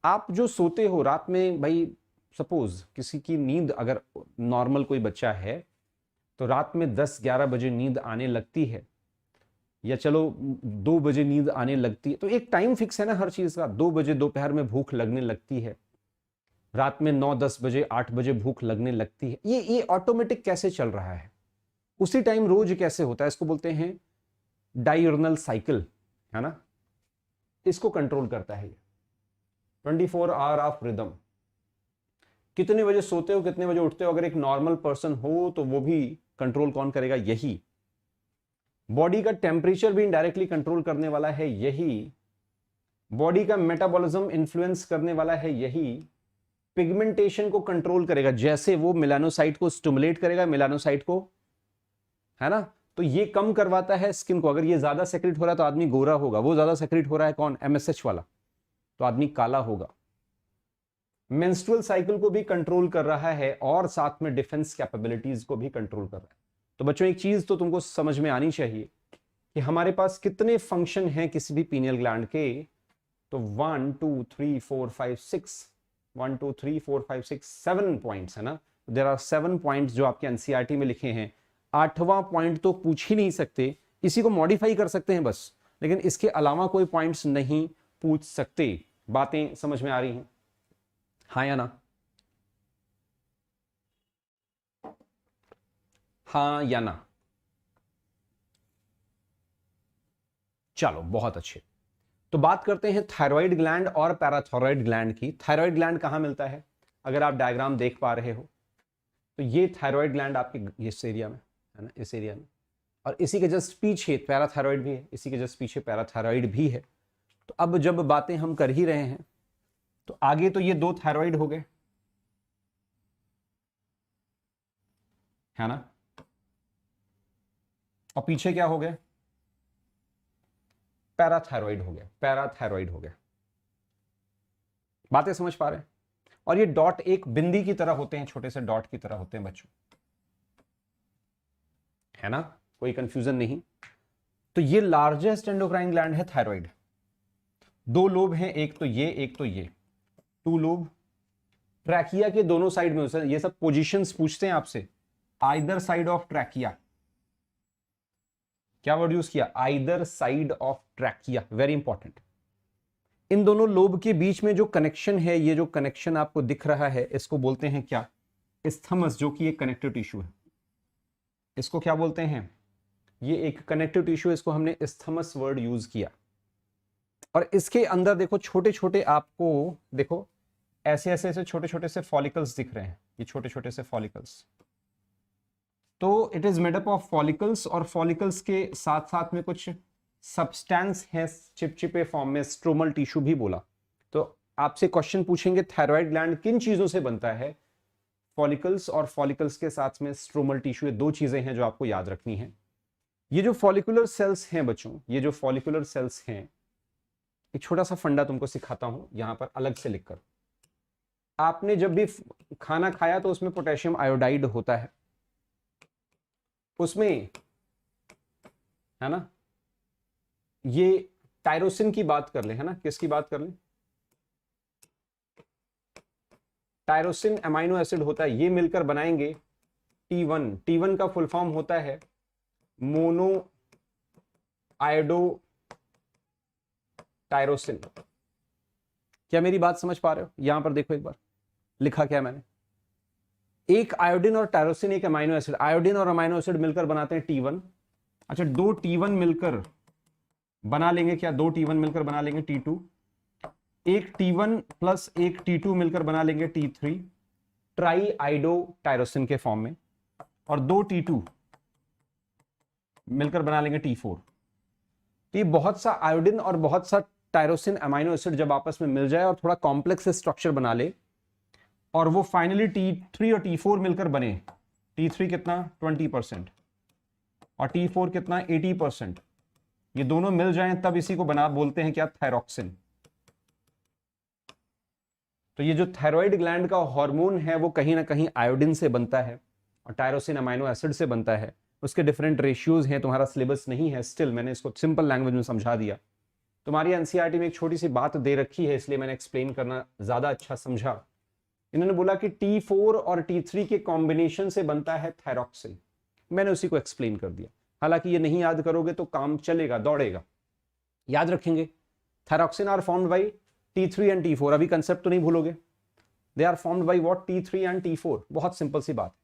आप जो सोते हो रात में, भाई सपोज किसी की नींद, अगर नॉर्मल कोई बच्चा है तो रात में 10-11 बजे नींद आने लगती है, या चलो 2 बजे नींद आने लगती है, तो एक टाइम फिक्स है ना हर चीज का। 2 बजे दोपहर में भूख लगने लगती है, रात में 9-10 बजे 8 बजे भूख लगने लगती है। ये ऑटोमेटिक कैसे चल रहा है, उसी टाइम रोज कैसे होता है, इसको बोलते हैं डायurnal साइकिल, है ना। इसको कंट्रोल करता है ये 24 आवर ऑफ रिदम। कितने बजे सोते हो, कितने बजे उठते हो, अगर एक नॉर्मल पर्सन हो तो वो भी कंट्रोल कौन करेगा? यही। बॉडी का टेम्परेचर भी इनडायरेक्टली कंट्रोल करने वाला है यही। बॉडी का मेटाबॉलिज्म इन्फ्लुएंस करने वाला है यही। पिगमेंटेशन को कंट्रोल करेगा, जैसे वो मेलानोसाइट को स्टिमुलेट करेगा, मेलानोसाइट को, है ना, तो ये कम करवाता है स्किन को। अगर ये ज्यादा सेक्रेट हो रहा है तो आदमी गोरा होगा, वो ज्यादा सेक्रेट हो रहा है कौन? MSH वाला, तो आदमी काला होगा। मेंस्ट्रुअल साइकिल को भी कंट्रोल कर रहा है और साथ में डिफेंस कैपेबिलिटीज को भी कंट्रोल कर रहा है। तो बच्चों एक चीज तो तुमको समझ में आनी चाहिए कि हमारे पास कितने फंक्शन हैं किसी भी पीनियल ग्लैंड के। तो 1 2 3 4 5 6 1 2 3 4 5 6 7 पॉइंट्स है ना। देयर आर 7 पॉइंट्स जो आपके एनसीईआरटी में लिखे हैं। 8वां पॉइंट तो पूछ ही नहीं सकते, इसी को मॉडिफाई कर सकते हैं बस, लेकिन इसके अलावा कोई पॉइंट्स नहीं पूछ सकते। बातें समझ में आ रही हैं? हाँ या ना? हाँ या ना? चलो बहुत अच्छे। तो बात करते हैं थायराइड ग्लैंड और पैराथायराइड ग्लैंड की। थायराइड ग्लैंड कहां मिलता है? अगर आप डायग्राम देख पा रहे हो तो ये थायराइड ग्लैंड आपके इस एरिया में है ना, इस एरिया में, और इसी के जस्ट पीछे पैराथायराइड भी है, इसी के जस्ट पीछे पैराथायराइड भी है। तो अब जब बातें हम कर ही रहे हैं तो आगे तो ये 2 थायराइड हो गए, है ना, और पीछे क्या हो गया? पैराथायराइड हो गया, पैराथायराइड हो गया। बातें समझ पा रहे हैं? और ये डॉट एक बिंदी की तरह होते हैं, छोटे से डॉट की तरह होते हैं बच्चों, है ना, कोई कंफ्यूजन नहीं। तो ये लार्जेस्ट एंडोक्राइन ग्लैंड है थायराइड। 2 लोब हैं, एक तो ये, एक तो ये, 2 लोब। ट्रैकिया के दोनों साइड में, ये सब पोजीशंस पूछते हैं आपसे। आइदर साइड ऑफ ट्रैकिया, क्या वर्ड यूज किया? Either side of trachea, very important. इन दोनों लोब के बीच में जो कनेक्शन है, ये जो कनेक्शन आपको दिख रहा है, इसको बोलते हैं क्या? इस्थमस, जो कि एक कनेक्टिव टिश्यू है। इसको क्या बोलते हैं? ये एक कनेक्टिव टिश्यू, इसको हमने इस्थमस वर्ड यूज किया। और इसके अंदर देखो छोटे छोटे, आपको देखो ऐसे ऐसे ऐसे छोटे छोटे से फॉलिकल्स दिख रहे हैं, ये छोटे छोटे से फॉलिकल्स। तो it is made up of follicles, और फॉलिकल्स के साथ साथ में कुछ सब्सटेंस है चिपचिपे फॉर्म में, स्ट्रोमल टिश्यू भी बोला। तो आपसे क्वेश्चन पूछेंगे थायराइड ग्लैंड किन चीजों से बनता है? फॉलिकल्स और फॉलिकल्स के साथ में स्ट्रोमल टिश्यू, ये 2 चीजें हैं जो आपको याद रखनी है। ये जो फॉलिकुलर सेल्स हैं बच्चों, ये जो फॉलिकुलर सेल्स हैं, एक छोटा सा फंडा तुमको सिखाता हूं यहां पर अलग से लिखकर। आपने जब भी खाना खाया तो उसमें पोटेशियम आयोडाइड होता है, उसमें, है ना, ये टायरोसिन की बात कर ले, है ना, किसकी बात कर ले? टायरोसिन अमाइनो एसिड होता है, ये मिलकर बनाएंगे T1। T1 का फुल फॉर्म होता है मोनो आयोडो टायरोसिन। क्या मेरी बात समझ पा रहे हो? यहां पर देखो एक बार लिखा क्या मैंने। एक आयोडीन और टायरोसिन, एक अमाइनो एसिड, आयोडीन और अमाइनो एसिड मिलकर बनाते हैं T1। अच्छा, 2 T1 मिलकर बना लेंगे क्या? 2 T1 मिलकर बना लेंगे T2। एक T1 प्लस एक T2 मिलकर बना लेंगे T3, ट्राई आइडो टायरोसिन के फॉर्म में। और 2 T2 मिलकर बना लेंगे T4। तो ये बहुत सा आयोडीन और बहुत सा टायरोसिन अमाइनो एसिड जब आपस में मिल जाए और थोड़ा कॉम्प्लेक्स स्ट्रक्चर बना ले, और वो फाइनली T3 और T4 मिलकर बने। T3 कितना? 20%, और T4 कितना? 80%। ये दोनों मिल जाएं तब इसी को बना बोलते हैं क्या, थायरॉक्सिन। तो ये जो थायराइड ग्लैंड का हार्मोन है वो कहीं ना कहीं आयोडीन से बनता है और टायरोसिन अमाइनो एसिड से बनता है। उसके डिफरेंट रेशियोज हैं, तुम्हारा सिलेबस नहीं है, स्टिल मैंने इसको सिंपल लैंग्वेज में समझा दिया। तुम्हारी एनसीईआरटी में एक छोटी सी बात दे रखी है, इसलिए मैंने एक्सप्लेन करना ज्यादा अच्छा समझा। इन्होंने बोला कि T4 और T3 के कॉम्बिनेशन से बनता है थायरॉक्सिन। मैंने उसी को एक्सप्लेन कर दिया। हालांकि ये नहीं याद करोगे तो काम चलेगा, दौड़ेगा। याद रखेंगे, thyroxine are formed by T3 and T4। अभी कंसेप्ट तो नहीं भूलोगे। They are formed by what, T3 and T4। बहुत सिंपल सी बात,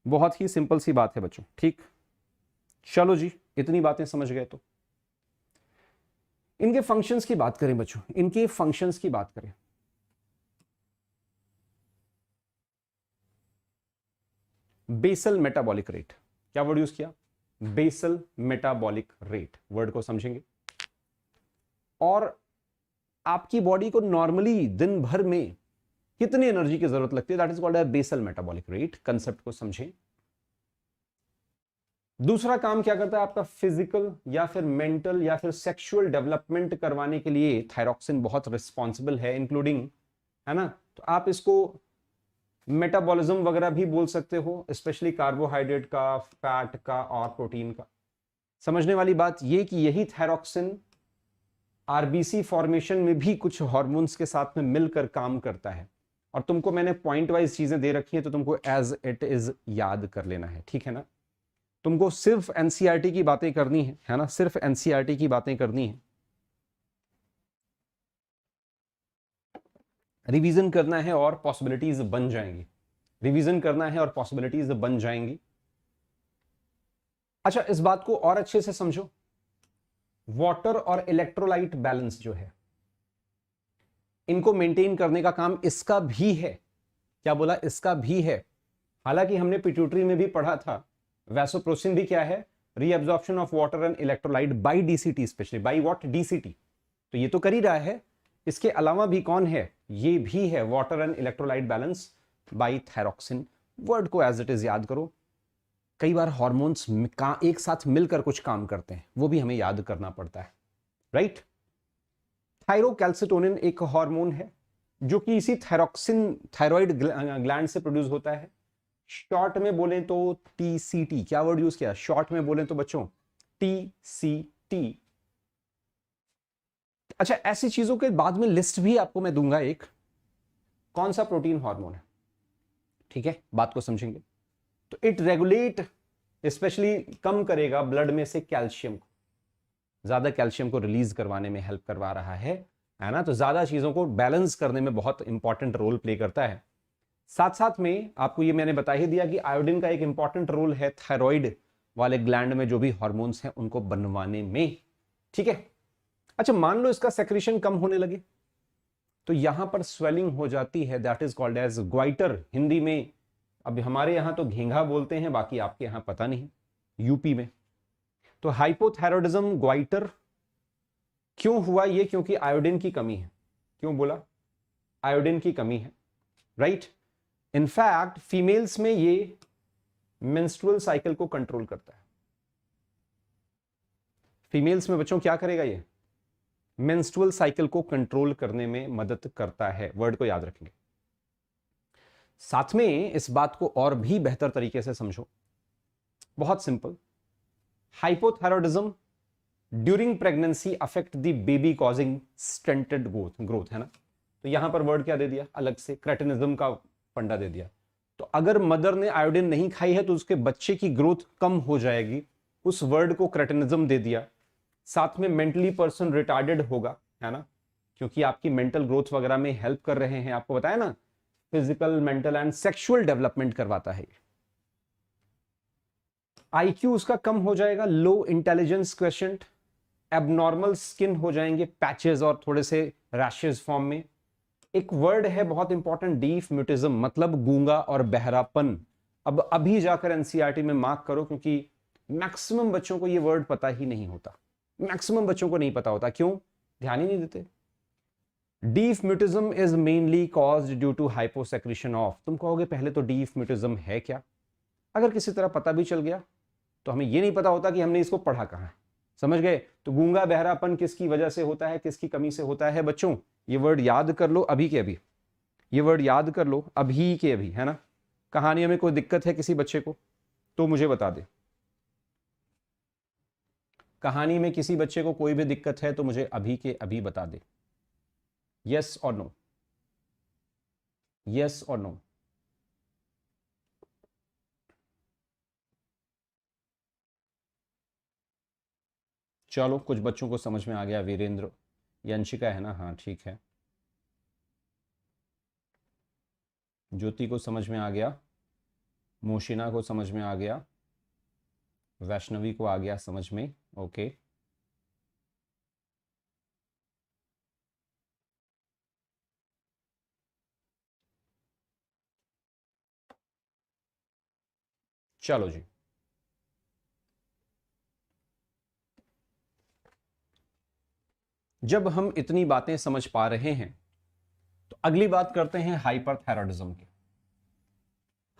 बहुत ही सिंपल सी बात है बच्चों। ठीक, चलो जी, इतनी बातें समझ गए तो इनके फंक्शंस की बात करें बच्चों, इनके फंक्शंस की बात करें। बेसल मेटाबॉलिक रेट, क्या वर्ड यूज किया, बेसल मेटाबॉलिक रेट, वर्ड को समझेंगे। और आपकी बॉडी को नॉर्मली दिन भर में कितनी एनर्जी की जरूरत लगती है, that is called basal metabolic rate. Concept को समझें। दूसरा काम क्या करता है आपका, फिजिकल या फिर मेंटल या फिर सेक्सुअल डेवलपमेंट करवाने के लिए थायरॉक्सिन बहुत रिस्पॉन्सिबल है, इंक्लूडिंग, है ना। तो आप इसको मेटाबॉलिज्म वगैरह भी बोल सकते हो, स्पेशली कार्बोहाइड्रेट का, फैट का और प्रोटीन का। समझने वाली बात यह कि यही थायरॉक्सिन आरबीसी फॉर्मेशन में भी कुछ हार्मोन्स के साथ में मिलकर काम करता है। और तुमको मैंने पॉइंट वाइज चीजें दे रखी है, तो तुमको एज इट इज याद कर लेना है, ठीक है ना। तुमको सिर्फ एनसीईआरटी की बातें करनी है ना, सिर्फ एनसीईआरटी की बातें करनी है, रिवीजन करना है और पॉसिबिलिटीज बन जाएंगी, रिवीजन करना है और पॉसिबिलिटीज बन जाएंगी। अच्छा, इस बात को और अच्छे से समझो, वाटर और इलेक्ट्रोलाइट बैलेंस जो है, इनको मेंटेन करने का काम इसका भी है। क्या बोला, इसका भी है। हालांकि हमने पिट्यूटरी में भी पढ़ा था, वैसोप्रेसिन भी क्या है, reabsorption of water and electrolyte by DCT, specially by what, DCT. तो ये तो कर ही रहा है। इसके अलावा भी कौन है, ये भी है, water and electrolyte balance bye thyroxine. Word को एज इट इज याद करो। कई बार हॉर्मोन्स एक साथ मिलकर कुछ काम करते हैं, वो भी हमें याद करना पड़ता है, राइट। थायरोकैल्सिटोनिन एक हार्मोन है जो कि इसी थायरॉक्सिन, थायराइड ग्लैंड से प्रोड्यूस होता है। शॉर्ट में बोले तो टीसीटी। क्या वर्ड यूज किया, शॉर्ट में बोले तो बच्चों टीसीटी। अच्छा, ऐसी चीजों के बाद में लिस्ट भी आपको मैं दूंगा एक, कौन सा प्रोटीन हार्मोन है, ठीक है, बात को समझेंगे। तो इट रेगुलेट, स्पेशली कम करेगा ब्लड में से कैल्शियम को, ज्यादा कैल्शियम को रिलीज करवाने में हेल्प करवा रहा है ना। तो ज्यादा चीजों को बैलेंस करने में बहुत इंपॉर्टेंट रोल प्ले करता है। साथ साथ में आपको ये मैंने बता ही दिया कि आयोडीन का एक इंपॉर्टेंट रोल है थायराइड वाले ग्लैंड में जो भी हॉर्मोन्स हैं उनको बनवाने में, ठीक है। अच्छा, मान लो इसका सेक्रेशन कम होने लगे तो यहां पर स्वेलिंग हो जाती है, that is called as goitre. Hindi में, अब हमारे यहां तो घेंघा बोलते हैं, बाकी आपके यहां पता नहीं, यूपी में। तो हाइपोथायरॉयडिज्म, ग्वाइटर क्यों हुआ ये, क्योंकि आयोडीन की कमी है। क्यों बोला, आयोडीन की कमी है, राइट। इनफैक्ट फीमेल्स में ये मेंस्ट्रुअल साइकिल को कंट्रोल करता है। फीमेल्स में बच्चों क्या करेगा, ये मेंस्ट्रुअल साइकिल को कंट्रोल करने में मदद करता है। वर्ड को याद रखेंगे। साथ में इस बात को और भी बेहतर तरीके से समझो, बहुत simple. Hypothyroidism during pregnancy affect the baby causing stunted growth, है ना। तो यहां पर वर्ड क्या दे दिया, अलग से क्रेटिनिज्म का फंडा दे दिया। तो अगर मदर ने आयोडीन नहीं खाई है तो उसके बच्चे की ग्रोथ कम हो जाएगी, उस वर्ड को क्रेटिनिज्म दे दिया। साथ में मेंटली पर्सन रिटार्डेड होगा, है ना, क्योंकि आपकी मेंटल ग्रोथ वगैरह में हेल्प कर रहे हैं। आपको बताया ना, physical, mental and sexual development करवाता है। आईक्यू उसका कम हो जाएगा, लो इंटेलिजेंस क्वेश्चंट, एबनॉर्मल स्किन हो जाएंगे, पैचेस और थोड़े से रैशेस फॉर्म में। एक वर्ड है बहुत इंपॉर्टेंट, डीफ म्यूटिज्म, मतलब गूंगा और बहरापन। अब अभी जाकर एनसीईआरटी में मार्क करो, क्योंकि मैक्सिमम बच्चों को ये वर्ड पता ही नहीं होता, मैक्सिमम बच्चों को नहीं पता होता। क्यों, ध्यान ही नहीं देते। Deaf mutism is mainly caused due to hyposecretion of. तुम कहोगे पहले तो डीफ म्यूटिज्म है क्या। अगर किसी तरह पता भी चल गया तो हमें ये नहीं पता होता कि हमने इसको पढ़ा कहां है, समझ गए। तो गूंगा बहरापन किसकी वजह से होता है, किसकी कमी से होता है बच्चों? ये वर्ड याद कर लो अभी के अभी, ये वर्ड याद कर लो अभी के अभी, है ना। कहानियों में कोई दिक्कत है किसी बच्चे को तो मुझे बता दे, कहानी में किसी बच्चे को कोई भी दिक्कत है तो मुझे अभी के अभी बता दे, यस और नो, यस और नो। चलो कुछ बच्चों को समझ में आ गया, वीरेंद्र, यंशिका है ना, हाँ ठीक है, ज्योति को समझ में आ गया, मोशिना को समझ में आ गया, वैष्णवी को आ गया समझ में, ओके। चलो जी, जब हम इतनी बातें समझ पा रहे हैं तो अगली बात करते हैं हाइपरथायरॉयडिज्म की।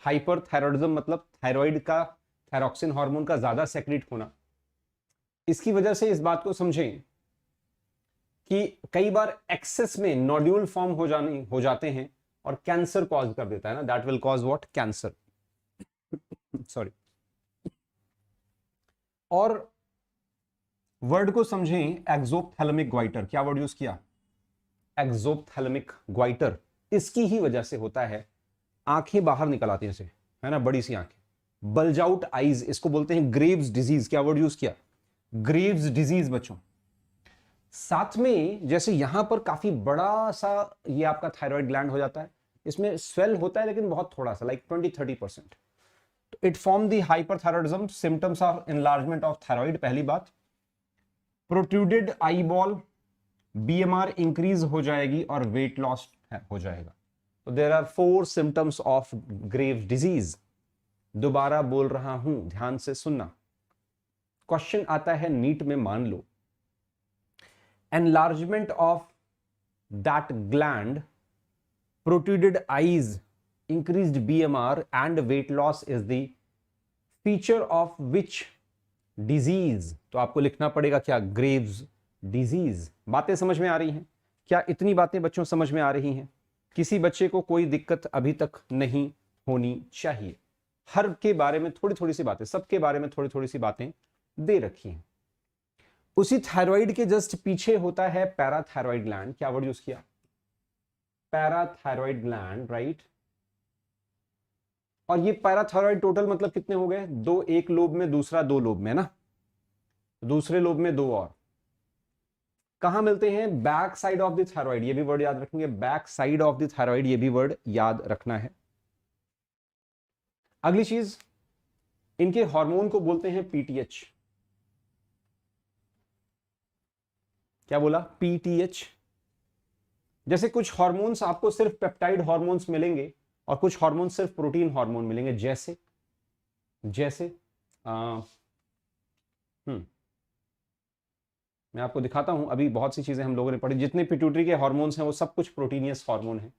हाइपरथायरॉयडिज्म मतलब थायराइड का, थायरॉक्सिन हार्मोन का ज्यादा सेक्रेट होना। इसकी वजह से इस बात को समझें कि कई बार एक्सेस में नोड्यूल फॉर्म हो जाते हैं और कैंसर कॉज कर देता है ना, that will cause what, cancer, sorry. और वर्ड को समझें, एक्सोप्थैलेमिक ग्वाइटर, क्या वर्ड यूज किया, एक्सोप्थैलेमिक ग्वाइटर, इसकी ही वजह से होता है आंखें बाहर निकल आती हैं से, है ना, बड़ी सी आंखें, बल्ज आउट आईज, इसको बोलते हैं ग्रेव्स डिजीज, क्या वर्ड यूज किया, ग्रेव्स डिजीज बच्चों। साथ में जैसे यहां पर काफी बड़ा सा ये आपका थायराइड ग्लैंड हो जाता है, इसमें स्वेल होता है लेकिन बहुत थोड़ा सा, लाइक 20-30%। तो it form the hyperthyroidism, symptoms of enlargement of thyroid, पहली बात। Protruded eyeball, BMR increase हो जाएगी और वेट लॉस हो जाएगा। तो there are 4 symptoms of grave disease. दोबारा बोल रहा हूं, ध्यान से सुनना। क्वेश्चन आता है नीट में, मान लो enlargement of that gland, protruded eyes, increased BMR and weight loss is the feature of which disease? तो आपको लिखना पड़ेगा क्या, ग्रेव्स डिजीज। बातें समझ में आ रही हैं क्या? इतनी बातें बच्चों समझ में आ रही हैं? किसी बच्चे को कोई दिक्कत अभी तक नहीं होनी चाहिए। हर के बारे में थोड़ी थोड़ी सी बातें, सबके बारे में थोड़ी थोड़ी सी बातें दे रखी हैं। उसी थायराइड के जस्ट पीछे होता है पैराथायरॉइड ग्लैंड, क्या वर्ड यूज किया, पैराथायरॉइड ग्लैंड, राइट। और ये पैराथायरॉइड टोटल मतलब कितने हो गए, 2, एक लोब में, दूसरा 2 लोब में ना, दूसरे लोब में 2 और। कहां मिलते हैं, back side of the thyroid, ये भी वर्ड याद रखेंगे, back side of the thyroid, ये भी वर्ड याद रखना है। अगली चीज, इनके हार्मोन को बोलते हैं पीटीएच, क्या बोला, पीटीएच। जैसे कुछ हार्मोन्स आपको सिर्फ पेप्टाइड हार्मोन्स मिलेंगे और कुछ हार्मोन सिर्फ प्रोटीन हार्मोन मिलेंगे, जैसे मैं आपको दिखाता हूं, अभी बहुत सी चीजें हम लोगों ने पढ़ी। जितने पिट्यूटरी के हार्मोन्स हैं वो सब कुछ प्रोटीनियस हार्मोन है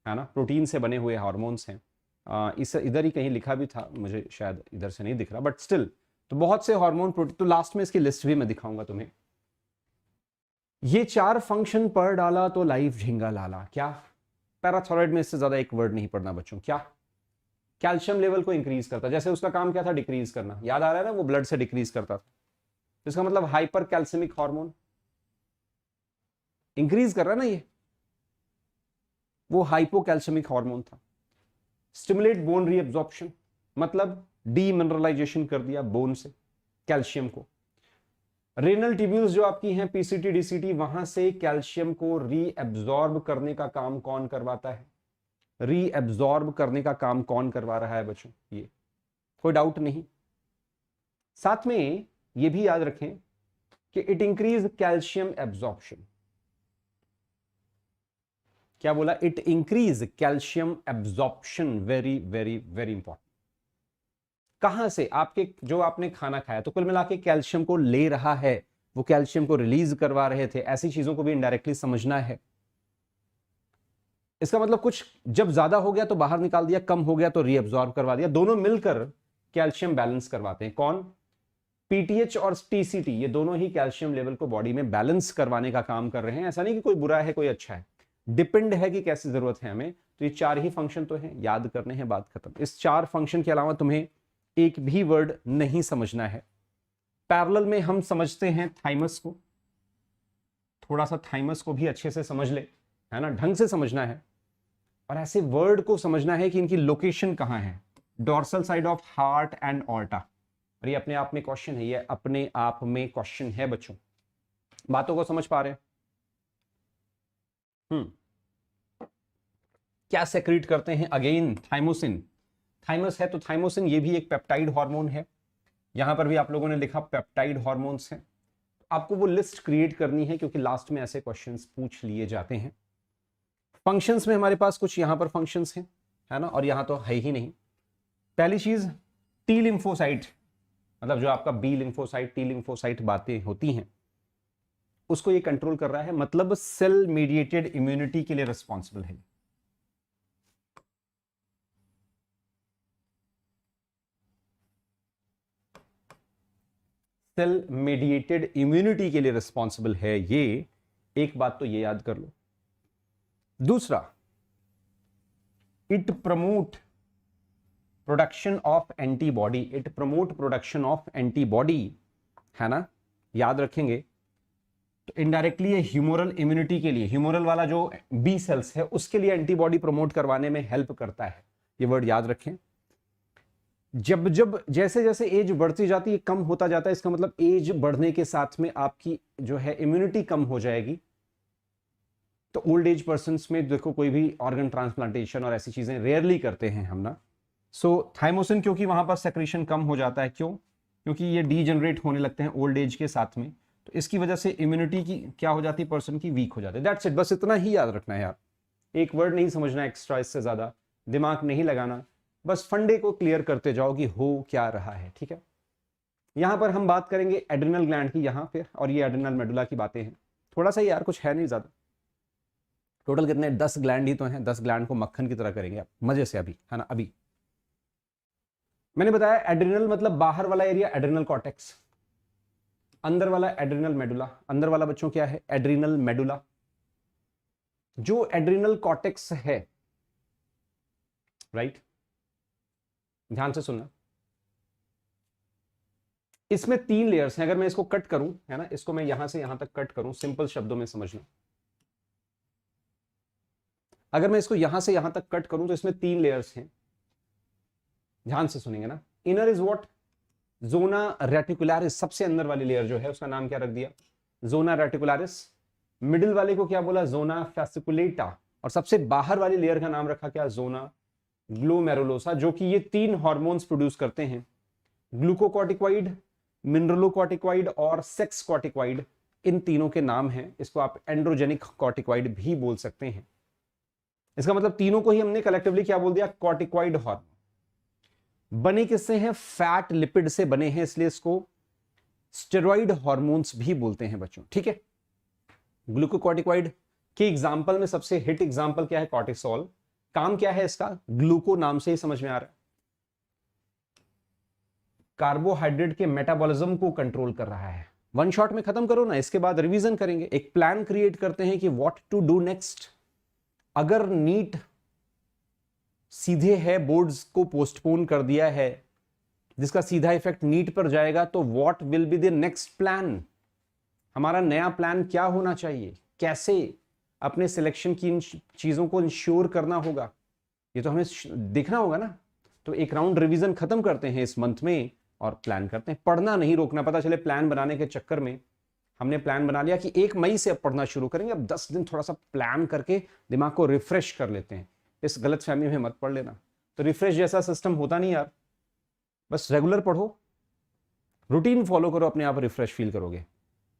ना, प्रोटीन से बने हुए हार्मोन्स हैं। इस इधर ही कहीं लिखा भी था, मुझे शायद इधर से नहीं दिख रहा, बट स्टिल, तो बहुत से हार्मोन प्रोटीन, तो लास्ट में इसकी लिस्ट भी मैं दिखाऊंगा तुम्हें। ये 4 फंक्शन पर डाला तो लाइफ झिंगा लाला। क्या, पैराथायरॉइड में इससे ज्यादा एक वर्ड नहीं पढ़ना बच्चों। क्या, कैल्शियम लेवल को इंक्रीज करता, जैसे उसका काम क्या था, डिक्रीज करना, याद आ रहा है ना, वो ब्लड से डिक्रीज करता था, इसका मतलब हाइपर कैल्सिमिक हार्मोन इंक्रीज कर रहा है ना, ये वो हाइपोकैल्सिमिक हार्मोन था। स्टिमुलेट बोन रीअब्जॉर्प्शन, मतलब डीमिनरलाइजेशन कर दिया बोन से कैल्शियम को। रेनल ट्यूब्यूल्स जो आपकी हैं, पीसीटी डीसीटी, वहां से कैल्शियम को रीएब्जॉर्ब करने का काम कौन करवाता है, रीएब्जॉर्ब करने का काम कौन करवा रहा है बच्चों, ये कोई डाउट नहीं। साथ में ये भी याद रखें कि इट इंक्रीज कैल्शियम एब्जॉर्प्शन, क्या बोला, it increase calcium absorption, very very very important. कहां से, आपके जो आपने खाना खाया, तो कुल मिला के कैल्शियम को ले रहा है, वो कैल्शियम को रिलीज करवा रहे थे, ऐसी चीजों को भी इनडायरेक्टली समझना है। इसका मतलब कुछ जब ज्यादा हो गया तो बाहर निकाल दिया, कम हो गया तो रीअब्जॉर्ब करवा दिया, दोनों मिलकर कैल्शियम बैलेंस करवाते हैं। कौन, पीटीएच और टीसीटी ये दोनों ही कैल्शियम लेवल को बॉडी में बैलेंस करवाने का काम कर रहे हैं। ऐसा नहीं कि कोई बुरा है कोई अच्छा है, डिपेंड है कि कैसी जरूरत है हमें। तो ये 4 ही फंक्शन तो हैं, याद करने हैं, बात खत्म। इस 4 फंक्शन के अलावा तुम्हें एक भी वर्ड नहीं समझना है। पैरेलल में हम समझते हैं थाइमस को, थोड़ा सा थाइमस को भी अच्छे से समझ ले, है ना, ढंग से समझना है। और ऐसे वर्ड को समझना है कि इनकी लोकेशन कहां है, dorsal side of heart and aorta. और ये अपने आप में क्वेश्चन है, ये अपने आप में क्वेश्चन है बच्चों। बातों को समझ पा रहे हैं? क्या सेक्रेट करते हैं? Again thymosin. थाइमस है तो थाइमोसिन ये भी एक पेप्टाइड हार्मोन है। यहां पर भी आप लोगों ने लिखा पेप्टाइड हार्मोन्स हैं। आपको वो लिस्ट क्रिएट करनी है क्योंकि लास्ट में ऐसे क्वेश्चंस पूछ लिए जाते हैं। फंक्शंस में हमारे पास कुछ यहां पर फंक्शंस हैं, है ना, और यहां तो है ही नहीं। पहली चीज टी लिम्फोसाइट, मतलब जो आपका बी लिम्फोसाइट टी लिम्फोसाइट बातें होती हैं उसको ये कंट्रोल कर रहा है, मतलब सेल मीडिएटेड इम्यूनिटी के लिए रिस्पॉन्सिबल है। सेल मीडिएटेड इम्यूनिटी के लिए रिस्पॉन्सिबल है ये, एक बात तो ये याद कर लो। दूसरा, it promote production of antibody, it promote production of antibody, है ना, याद रखेंगे। तो इनडायरेक्टली ये ह्यूमोरल इम्यूनिटी के लिए, ह्यूमोरल वाला जो बी सेल्स है उसके लिए एंटीबॉडी प्रमोट करवाने में हेल्प करता है। ये वर्ड याद रखें। जब जब जैसे जैसे एज बढ़ती जाती है, कम होता जाता है, इसका मतलब एज बढ़ने के साथ में आपकी जो है इम्यूनिटी कम हो जाएगी। तो ओल्ड एज पर्सन्स में देखो कोई भी ऑर्गन ट्रांसप्लांटेशन और ऐसी चीजें रेयरली करते हैं हम ना। सो थाइमोसिन क्योंकि वहां पर सेक्रेशन कम हो जाता है, क्यों? क्योंकि ये डीजनरेट होने लगते हैं ओल्ड एज के साथ में, तो इसकी वजह से इम्यूनिटी की क्या हो जाती है, पर्सन की वीक हो जाती है। दैट्स इट, बस इतना ही याद रखना है यार। एक वर्ड नहीं समझना एक्स्ट्रा, इससे ज्यादा दिमाग नहीं लगाना, बस फंडे को क्लियर करते जाओ कि हो क्या रहा है, ठीक है। यहां पर हम बात करेंगे एड्रिनल ग्लैंड की यहां पे, और ये एड्रिनल मेडुला की बातें हैं। थोड़ा सा यार, कुछ है नहीं ज्यादा। टोटल कितने? 10 ग्लैंड ही तो हैं। 10 ग्लैंड को मक्खन की तरह करेंगे आप मजे से अभी, है ना। अभी मैंने बताया एड्रिनल मतलब बाहर वाला एरिया एड्रिनल कॉर्टेक्स, अंदर वाला एड्रिनल मेडुला। अंदर वाला बच्चों क्या है? Adrenal medulla. जो एड्रिनल कॉर्टेक्स है, राइट, ध्यान से सुनना, इसमें 3 लेयर्स हैं। अगर मैं इसको कट करूं, है ना, इसको मैं यहां से यहां तक कट करूं, सिंपल शब्दों में समझना। अगर मैं इसको यहां से यहां तक कट करूं तो इसमें 3 लेयर्स हैं। ध्यान से सुनेंगे ना। Inner is what? Zona reticularis, सबसे अंदर वाली लेयर जो है उसका नाम क्या रख दिया? Zona reticularis. मिडिल वाले को क्या बोला? जोना फैसिकुलेटा। और सबसे बाहर वाली लेयर का नाम रखा क्या? जोना ग्लोमेरुलोसा, जो कि ये 3 हार्मोन्स प्रोड्यूस करते हैं, ग्लूकोकॉर्टिकॉइड, मिनरलोकॉर्टिकॉइड और सेक्स कॉर्टिकॉइड। इन तीनों के नाम हैं। इसको आप एंड्रोजेनिक कॉर्टिकॉइड भी बोल सकते हैं। इसका मतलब तीनों को ही हमने कलेक्टिवली क्या बोल दिया? Corticoid hormone. बने किससे हैं? फैट लिपिड से बने हैं, इसलिए इसको स्टेरॉइड हार्मोन्स भी बोलते हैं बच्चों, ठीक है। ग्लूकोकॉर्टिकॉइड के एग्जांपल में सबसे हिट एग्जांपल क्या है? कॉर्टिसोल। काम क्या है इसका? ग्लूको नाम से ही समझ में आ रहा है, कार्बोहाइड्रेट के मेटाबॉलिज्म को कंट्रोल कर रहा है। वन शॉट में खत्म करो ना, इसके बाद रिवीजन करेंगे। एक प्लान क्रिएट करते हैं कि व्हाट टू डू नेक्स्ट। अगर नीट सीधे है, बोर्ड्स को पोस्टपोन कर दिया है, जिसका सीधा इफेक्ट नीट पर जाएगा, तो what will be the next plan? हमारा नया प्लान क्या होना चाहिए? कैसे अपने सिलेक्शन की इन चीजों को इंश्योर करना होगा, ये तो हमें देखना होगा ना। तो एक राउंड रिवीजन खत्म करते हैं इस मंथ में और प्लान करते हैं। पढ़ना नहीं रोकना। पता चले प्लान बनाने के चक्कर में हमने प्लान बना लिया कि 1 मई से अब पढ़ना शुरू करेंगे, अब 10 दिन थोड़ा सा प्लान करके दिमाग को रिफ्रेश कर लेते हैं। इस गलत फहमी में मत पढ़ लेना। तो रिफ्रेश जैसा सिस्टम होता नहीं यार, बस रेगुलर पढ़ो, रूटीन फॉलो करो, अपने आप रिफ्रेश फील करोगे।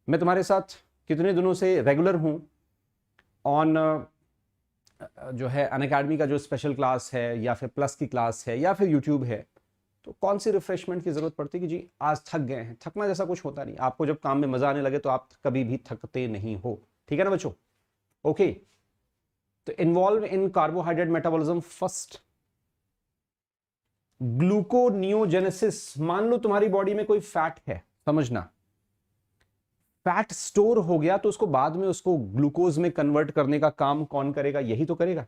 मैं तुम्हारे साथ कितने दिनों से रेगुलर हूं ऑन जो है अनअकैडमी का जो स्पेशल क्लास है, या फिर प्लस की क्लास है, या फिर यूट्यूब है। तो कौन सी रिफ्रेशमेंट की जरूरत पड़ती है कि जी आज थक गए हैं? थकना जैसा कुछ होता नहीं। आपको जब काम में मजा आने लगे तो आप कभी भी थकते नहीं हो, ठीक है ना बच्चों? ओके, तो involve in carbohydrate metabolism first. Gluconeogenesis, मान लो तुम्हारी बॉडी में कोई फैट है, समझना, फैट स्टोर हो गया तो उसको बाद में उसको ग्लूकोज में कन्वर्ट करने का काम कौन करेगा? यही तो करेगा।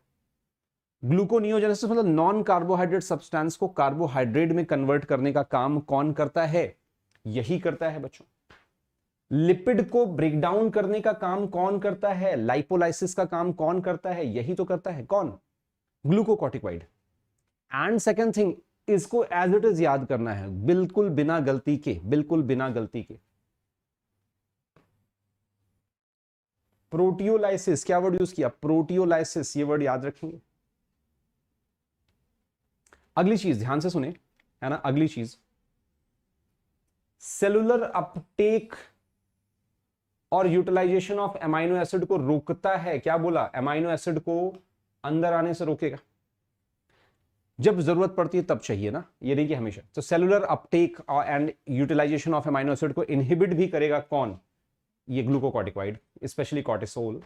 ग्लूकोनियोजेनेसिस मतलब नॉन कार्बोहाइड्रेट सब्सटेंस को कार्बोहाइड्रेट में कन्वर्ट करने का काम कौन करता है? यही करता है बच्चों। लिपिड को ब्रेक डाउन करने का काम कौन करता है? लाइपोलाइसिस का काम कौन करता है? यही तो करता है कौन? ग्लूकोकॉर्टिकॉइड। एंड सेकेंड थिंग, इसको एज इट इज याद करना है, बिल्कुल बिना गलती के, बिल्कुल बिना गलती के। प्रोटियोलाइसिस, क्या वर्ड यूज किया? प्रोटियोलाइसिस, ये वर्ड याद रखेंगे। अगली चीज ध्यान से सुने, है ना, अगली चीज, सेलुलर अपटेक और यूटिलाइजेशन ऑफ एमाइनो एसिड को रोकता है। क्या बोला? एमाइनो एसिड को अंदर आने से रोकेगा। जब जरूरत पड़ती है तब चाहिए ना, ये नहीं कि हमेशा। तो cellular uptake and utilisation of amino acid को इनहिबिट भी करेगा कौन? ये glucocorticoid, specially cortisol.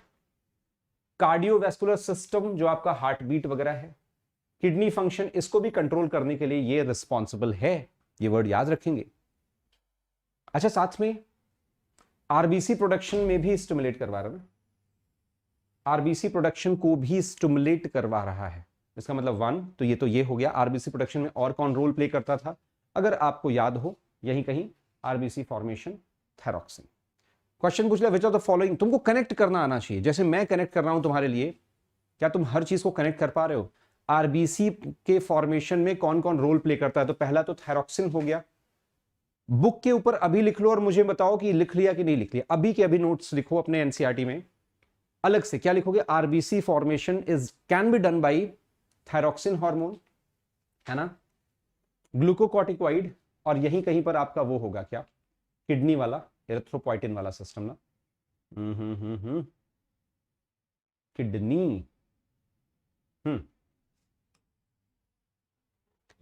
Cardiovascular system, जो आपका हार्ट बीट वगैरह है, किडनी फंक्शन, इसको भी कंट्रोल करने के लिए ये रिस्पॉन्सिबल है। ये वर्ड याद रखेंगे। अच्छा, साथ में आरबीसी प्रोडक्शन में भी स्टिमुलेट करवा रहा है ना, आरबीसी प्रोडक्शन को भी स्टिमुलेट करवा रहा है। इसका मतलब वन, तो ये हो गया। आरबीसी प्रोडक्शन में और कौन रोल प्ले करता था? अगर आपको याद हो, यहीं कहीं आरबीसी फॉर्मेशन, थायरॉक्सिन। क्वेश्चन पूछ लिया विच ऑफ द फॉलोइंग, तुमको कनेक्ट करना आना चाहिए। जैसे मैं कनेक्ट कर रहा हूं तुम्हारे लिए, क्या तुम हर चीज को कनेक्ट कर पा रहे हो? आरबीसी के फॉर्मेशन में कौन कौन रोल प्ले करता है? तो पहला तो थायरॉक्सिन हो गया। बुक के ऊपर अभी लिख लो और मुझे बताओ कि लिख लिया कि नहीं लिख लिया। अभी के अभी नोट्स लिखो अपने एनसीईआरटी में, अलग से क्या लिखोगे? RBC formation is can be done by thyroxine hormone, है ना, ग्लूकोकॉर्टिकॉइड, और यहीं कहीं पर आपका वो होगा क्या? किडनी वाला, एरिथ्रोपोइटिन वाला सिस्टम ना। किडनी,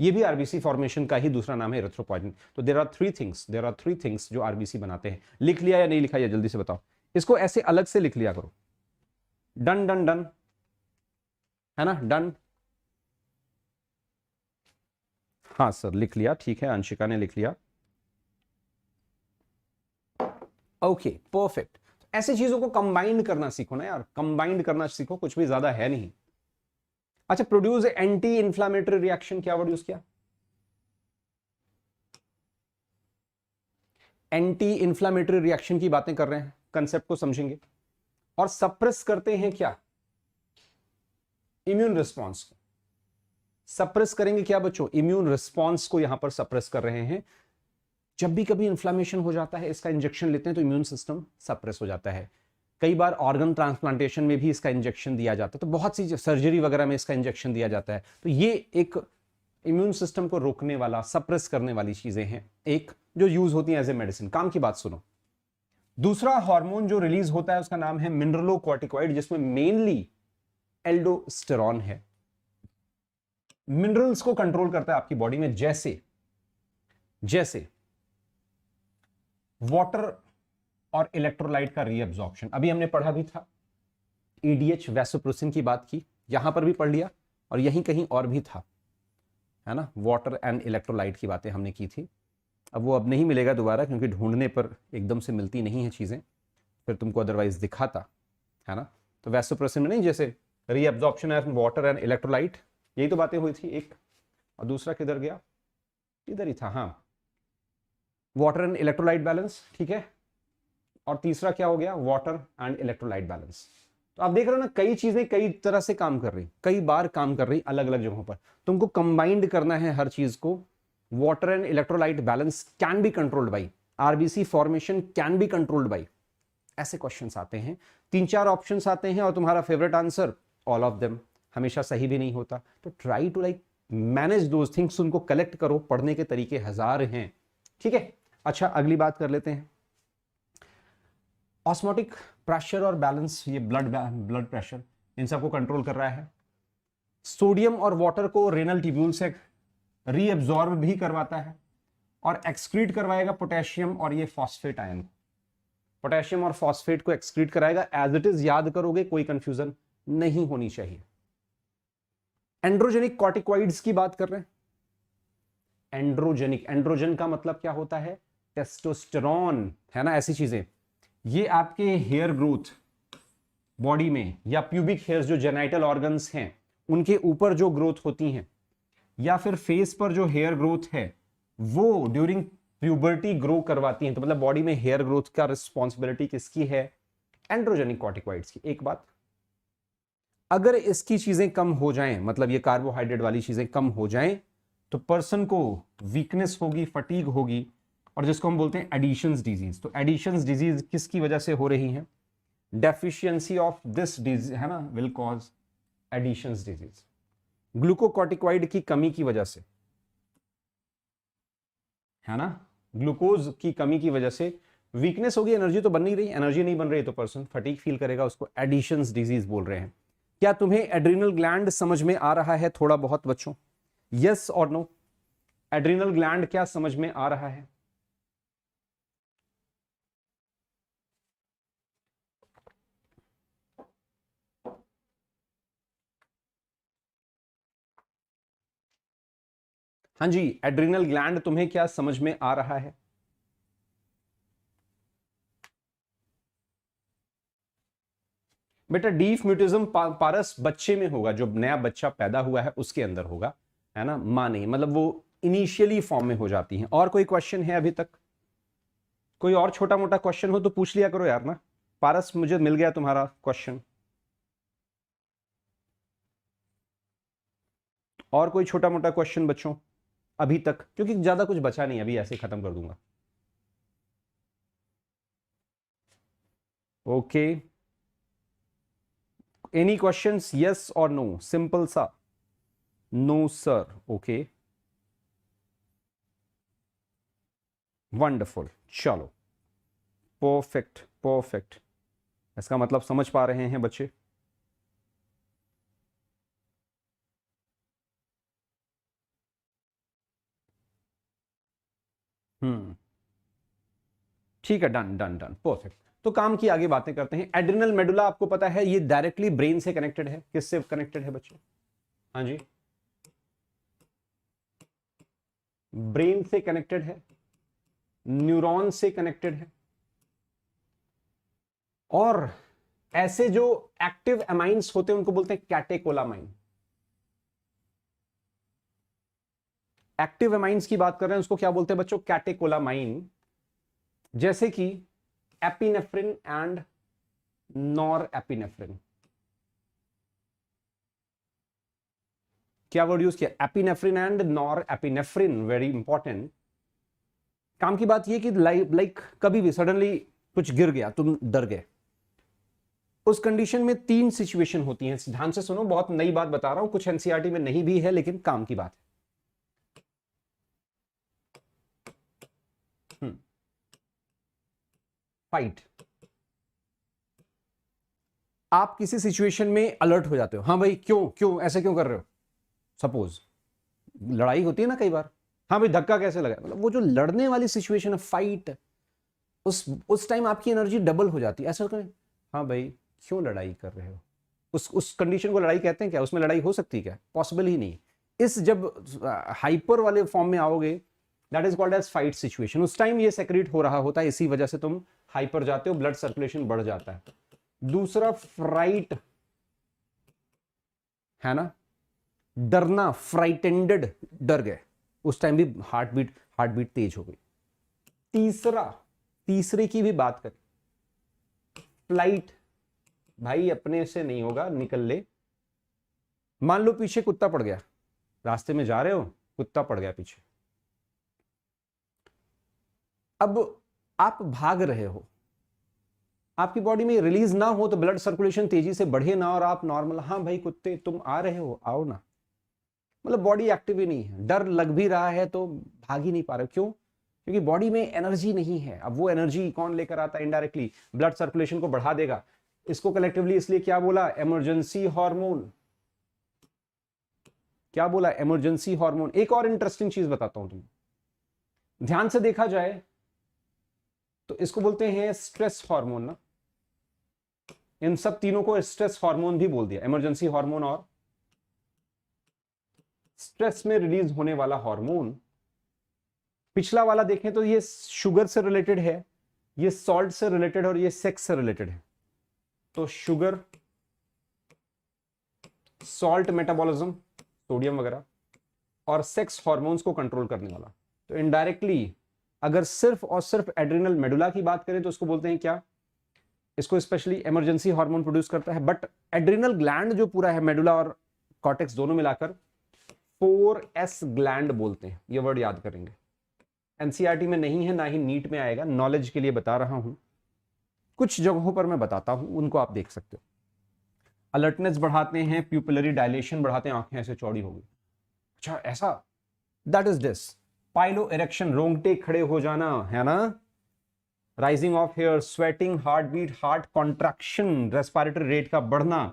ये भी आरबीसी फॉर्मेशन का ही दूसरा नाम है, एरिथ्रोपोइटिन। तो देयर आर थ्री थिंग्स जो आरबीसी बनाते हैं। लिख लिया या नहीं लिखा, या जल्दी से बताओ। इसको ऐसे अलग से लिख लिया करो। डन डन डन, है ना, डन। हाँ सर, लिख लिया, ठीक है, अंशिका ने लिख लिया। Okay, perfect. ऐसे चीजों को कंबाइन करना सीखो ना यार, कंबाइन करना सीखो, कुछ भी ज्यादा है नहीं। अच्छा, प्रोड्यूस एंटी इंफ्लामेटरी रिएक्शन, क्या वर्ड यूज किया? एंटी इंफ्लामेटरी रिएक्शन की बातें कर रहे हैं, कंसेप्ट को समझेंगे। और सप्रेस करते हैं क्या? इम्यून रिस्पॉन्स को सप्रेस करेंगे क्या बच्चों? इम्यून रिस्पॉन्स को यहां पर सप्रेस कर रहे हैं। जब भी कभी इन्फ्लामेशन हो जाता है, इसका इंजेक्शन लेते हैं तो इम्यून सिस्टम सप्रेस हो जाता है। कई बार ऑर्गन ट्रांसप्लांटेशन में भी इसका इंजेक्शन दिया जाता है, तो बहुत सी सर्जरी वगैरह में इसका इंजेक्शन दिया जाता है। तो ये एक इम्यून सिस्टम को रोकने वाला, सप्रेस करने वाली चीजें हैं, एक जो यूज होती है एज ए मेडिसिन। काम की बात सुनो। दूसरा हार्मोन जो रिलीज होता है उसका नाम है मिनरलोकॉर्टिकॉइड, जिसमें मेनली एल्डोस्टेरॉन है। मिनरल्स को कंट्रोल करता है आपकी बॉडी में, जैसे वाटर और इलेक्ट्रोलाइट का रीअब्जॉर्प्शन। अभी हमने पढ़ा भी था, ईडीएच वैसोप्रेसिन की बात की, यहां पर भी पढ़ लिया, और यहीं कहीं और भी था, है ना, वाटर एंड इलेक्ट्रोलाइट की बातें हमने की थी। अब वो अब नहीं मिलेगा दोबारा, क्योंकि ढूंढने पर एकदम से मिलती नहीं है चीजें, फिर तुमको अदरवाइज दिखाता, है ना। तो वैसोप्रेसिन में नहीं, जैसे reabsorption and water and electrolyte, यही तो बातें हुई थी एक। और दूसरा किधर गया? इधर ही था, हाँ, वाटर एंड इलेक्ट्रोलाइट बैलेंस, ठीक है। और तीसरा क्या हो गया? Water and electrolyte balance. तो आप देख रहे हो ना, कई चीजें कई तरह से काम कर रही, कई बार काम कर रही अलग अलग जगहों पर। तुमको कंबाइंड करना है हर चीज को। Water and electrolyte balance can be controlled by, RBC formation can be controlled by. ऐसे क्वेश्चंस आते हैं, 3-4 ऑप्शंस आते हैं, और तुम्हारा favourite answer all of them. हमेशा सही भी नहीं होता, तो try to manage those things, उनको कलेक्ट करो। पढ़ने के तरीके हजार हैं, ठीक है। अच्छा, अगली बात कर लेते हैं, ऑस्मोटिक प्रेशर और बैलेंस। ये ब्लड प्रेशर, इन सबको कंट्रोल कर रहा है। सोडियम और वाटर को रेनल ट्यूब्यूल से रीअब्जॉर्ब भी करवाता है, और एक्सक्रीट करवाएगा पोटेशियम और ये फॉस्फेट आयन। पोटेशियम और फॉस्फेट को एक्सक्रीट कराएगा, एज इट इज याद करोगे, कोई कंफ्यूजन नहीं होनी चाहिए। एंड्रोजेनिक कॉर्टिकॉइड्स की बात कर रहे हैं। एंड्रोजेनिक, एंड्रोजन का मतलब क्या होता है? टेस्टोस्टेरॉन, है ना, ऐसी चीजें, ये आपके हेयर ग्रोथ बॉडी में, या प्यूबिक हेयर्स जो जेनाइटल ऑर्गन्स हैं उनके ऊपर जो ग्रोथ होती हैं, या फिर फेस पर जो हेयर ग्रोथ है वो ड्यूरिंग प्यूबर्टी ग्रो करवाती हैं। तो मतलब बॉडी में हेयर ग्रोथ का रिस्पॉन्सिबिलिटी किसकी है? एंड्रोजेनिक कॉर्टिकॉइड्स की। एक बात, अगर इसकी चीजें कम हो जाएं, मतलब ये कार्बोहाइड्रेट वाली चीजें कम हो जाएं, तो पर्सन को वीकनेस होगी, फटीग होगी, और जिसको हम बोलते हैं एडिशंस डिजीज। तो एडिशंस डिजीज किसकी वजह से हो रही है? डेफिशिएंसी ऑफ दिस डिजीज, है ना, will cause Addison's disease. Glucocorticoid की कमी की वजह से, है ना, ग्लूकोज की कमी की वजह से वीकनेस होगी, एनर्जी तो बन नहीं रही, एनर्जी नहीं बन रही तो पर्सन फटीग फील करेगा, उसको एडिशंस डिजीज बोल रहे हैं। क्या तुम्हें एड्रिनल ग्लैंड समझ में आ रहा है थोड़ा बहुत बच्चों? यस और नो? एड्रिनल ग्लैंड क्या समझ में आ रहा है? हाँ जी, एड्रिनल ग्लैंड तुम्हें क्या समझ में आ रहा है? बेटा डीफ म्यूटिज्म पारस बच्चे में होगा, जो नया बच्चा पैदा हुआ है उसके अंदर होगा, है ना, मां नहीं, मतलब वो इनिशियली फॉर्म में हो जाती हैं। और कोई क्वेश्चन है अभी तक? कोई और छोटा मोटा क्वेश्चन हो तो पूछ लिया करो यार ना। पारस, मुझे मिल गया तुम्हारा क्वेश्चन। और कोई छोटा मोटा क्वेश्चन बच्चों अभी तक? क्योंकि ज्यादा कुछ बचा नहीं, अभी ऐसे खत्म कर दूंगा। Okay, any questions? यस और नो? सिंपल सा नो सर। ओके, वंडरफुल, चलो, परफेक्ट परफेक्ट। इसका मतलब समझ पा रहे हैं बच्चे? ठीक है, डन डन डन, परफेक्ट। तो काम की आगे बातें करते हैं। एड्रिनल मेडुला आपको पता है ये डायरेक्टली ब्रेन से कनेक्टेड है। किससे कनेक्टेड है बच्चे? हाँ जी, ब्रेन से कनेक्टेड है, न्यूरॉन से कनेक्टेड है, और ऐसे जो एक्टिव एमाइंस होते हैं उनको बोलते हैं कैटेकोलामाइन। एक्टिव एमाइंस की बात कर रहे हैं, उसको क्या बोलते हैं बच्चों? कैटेकोलामाइन। जैसे कि एपिनेफ्रिन एंड नॉर एपिनेफ्रिन। क्या वर्ड यूज किया? Epinephrine and nor epinephrine, very important. काम की बात यह कि लाइक कभी भी सडनली कुछ गिर गया, तुम डर गए, उस कंडीशन में तीन सिचुएशन होती हैं। ध्यान से सुनो, बहुत नई बात बता रहा हूं, कुछ एनसीईआरटी में नहीं भी है लेकिन काम की बात है। फाइट, आप किसी सिचुएशन में अलर्ट हो जाते हो, हाँ भाई क्यों क्यों ऐसे क्यों कर रहे हो? सपोज लड़ाई होती है ना कई बार, हाँ भाई धक्का कैसे लगा, मतलब वो जो लड़ने वाली सिचुएशन है, फाइट, उस टाइम आपकी एनर्जी डबल हो जाती है। ऐसा करें, हाँ भाई क्यों लड़ाई कर रहे हो? उस कंडीशन को लड़ाई कहते हैं क्या? उसमें लड़ाई हो सकती है क्या? पॉसिबल ही नहीं। इस जब हाइपर वाले फॉर्म में आओगे, that is called as fight situation. उस टाइम ये सेक्रेट हो रहा होता है, इसी वजह से तुम हाइपर जाते हो, ब्लड सर्कुलेशन बढ़ जाता है। दूसरा फ्राइट, है ना, डरना, फ्राइटेंडेड, डर गए, उस टाइम भी हार्ट बीट तेज हो गई। तीसरे की भी बात करें, फ्लाइट, भाई अपने से नहीं होगा, निकल ले। मान लो पीछे कुत्ता पड़ गया, रास्ते में जा रहे हो, कुत्ता पड़ गया पीछे, अब आप भाग रहे हो, आपकी बॉडी में रिलीज ना हो तो ब्लड सर्कुलेशन तेजी से बढ़े ना, और आप नॉर्मल, हाँ भाई कुत्ते तुम आ रहे हो आओ ना, मतलब बॉडी एक्टिव ही नहीं है, डर लग भी रहा है तो भाग ही नहीं पा रहे। क्यों? क्योंकि बॉडी में एनर्जी नहीं है। अब वो एनर्जी कौन लेकर आता है? इनडायरेक्टली ब्लड सर्कुलेशन को बढ़ा देगा। इसको कलेक्टिवली इसलिए क्या बोला? Emergency hormone. क्या बोला? Emergency hormone. एक और इंटरेस्टिंग चीज बताता हूं तुम्हें, ध्यान से देखा जाए तो इसको बोलते हैं स्ट्रेस हार्मोन ना। इन सब तीनों को स्ट्रेस हार्मोन भी बोल दिया, इमरजेंसी हार्मोन और स्ट्रेस में रिलीज होने वाला हार्मोन। पिछला वाला देखें तो ये शुगर से रिलेटेड है, ये सॉल्ट से रिलेटेड है और ये सेक्स से रिलेटेड है। तो शुगर, सॉल्ट मेटाबॉलिज्म, सोडियम वगैरह, और सेक्स हार्मोन्स को कंट्रोल करने वाला। तो इनडायरेक्टली अगर सिर्फ और सिर्फ एड्रिनल मेडुला की बात करें तो इसको बोलते हैं क्या, इसको स्पेशली इमरजेंसी हार्मोन प्रोड्यूस करता है। बट एड्रिनल ग्लैंड जो पूरा है, मेडुला और कॉर्टेक्स दोनों मिलाकर 4S ग्लैंड बोलते हैं। ये वर्ड याद करेंगे, एनसीईआरटी में नहीं है, ना ही नीट में आएगा, नॉलेज के लिए बता रहा हूं, कुछ जगहों पर मैं बताता हूं, उनको आप देख सकते हो। अलर्टनेस बढ़ाते हैं, प्यूपिलरी डायलेशन बढ़ाते हैं, आंखें ऐसे चौड़ी होगी। अच्छा ऐसा, that is this. Piloerection, रोंगटे खड़े हो जाना, है ना। Rising of hair, sweating, heartbeat, heart contraction, respiratory rate का बढ़ना,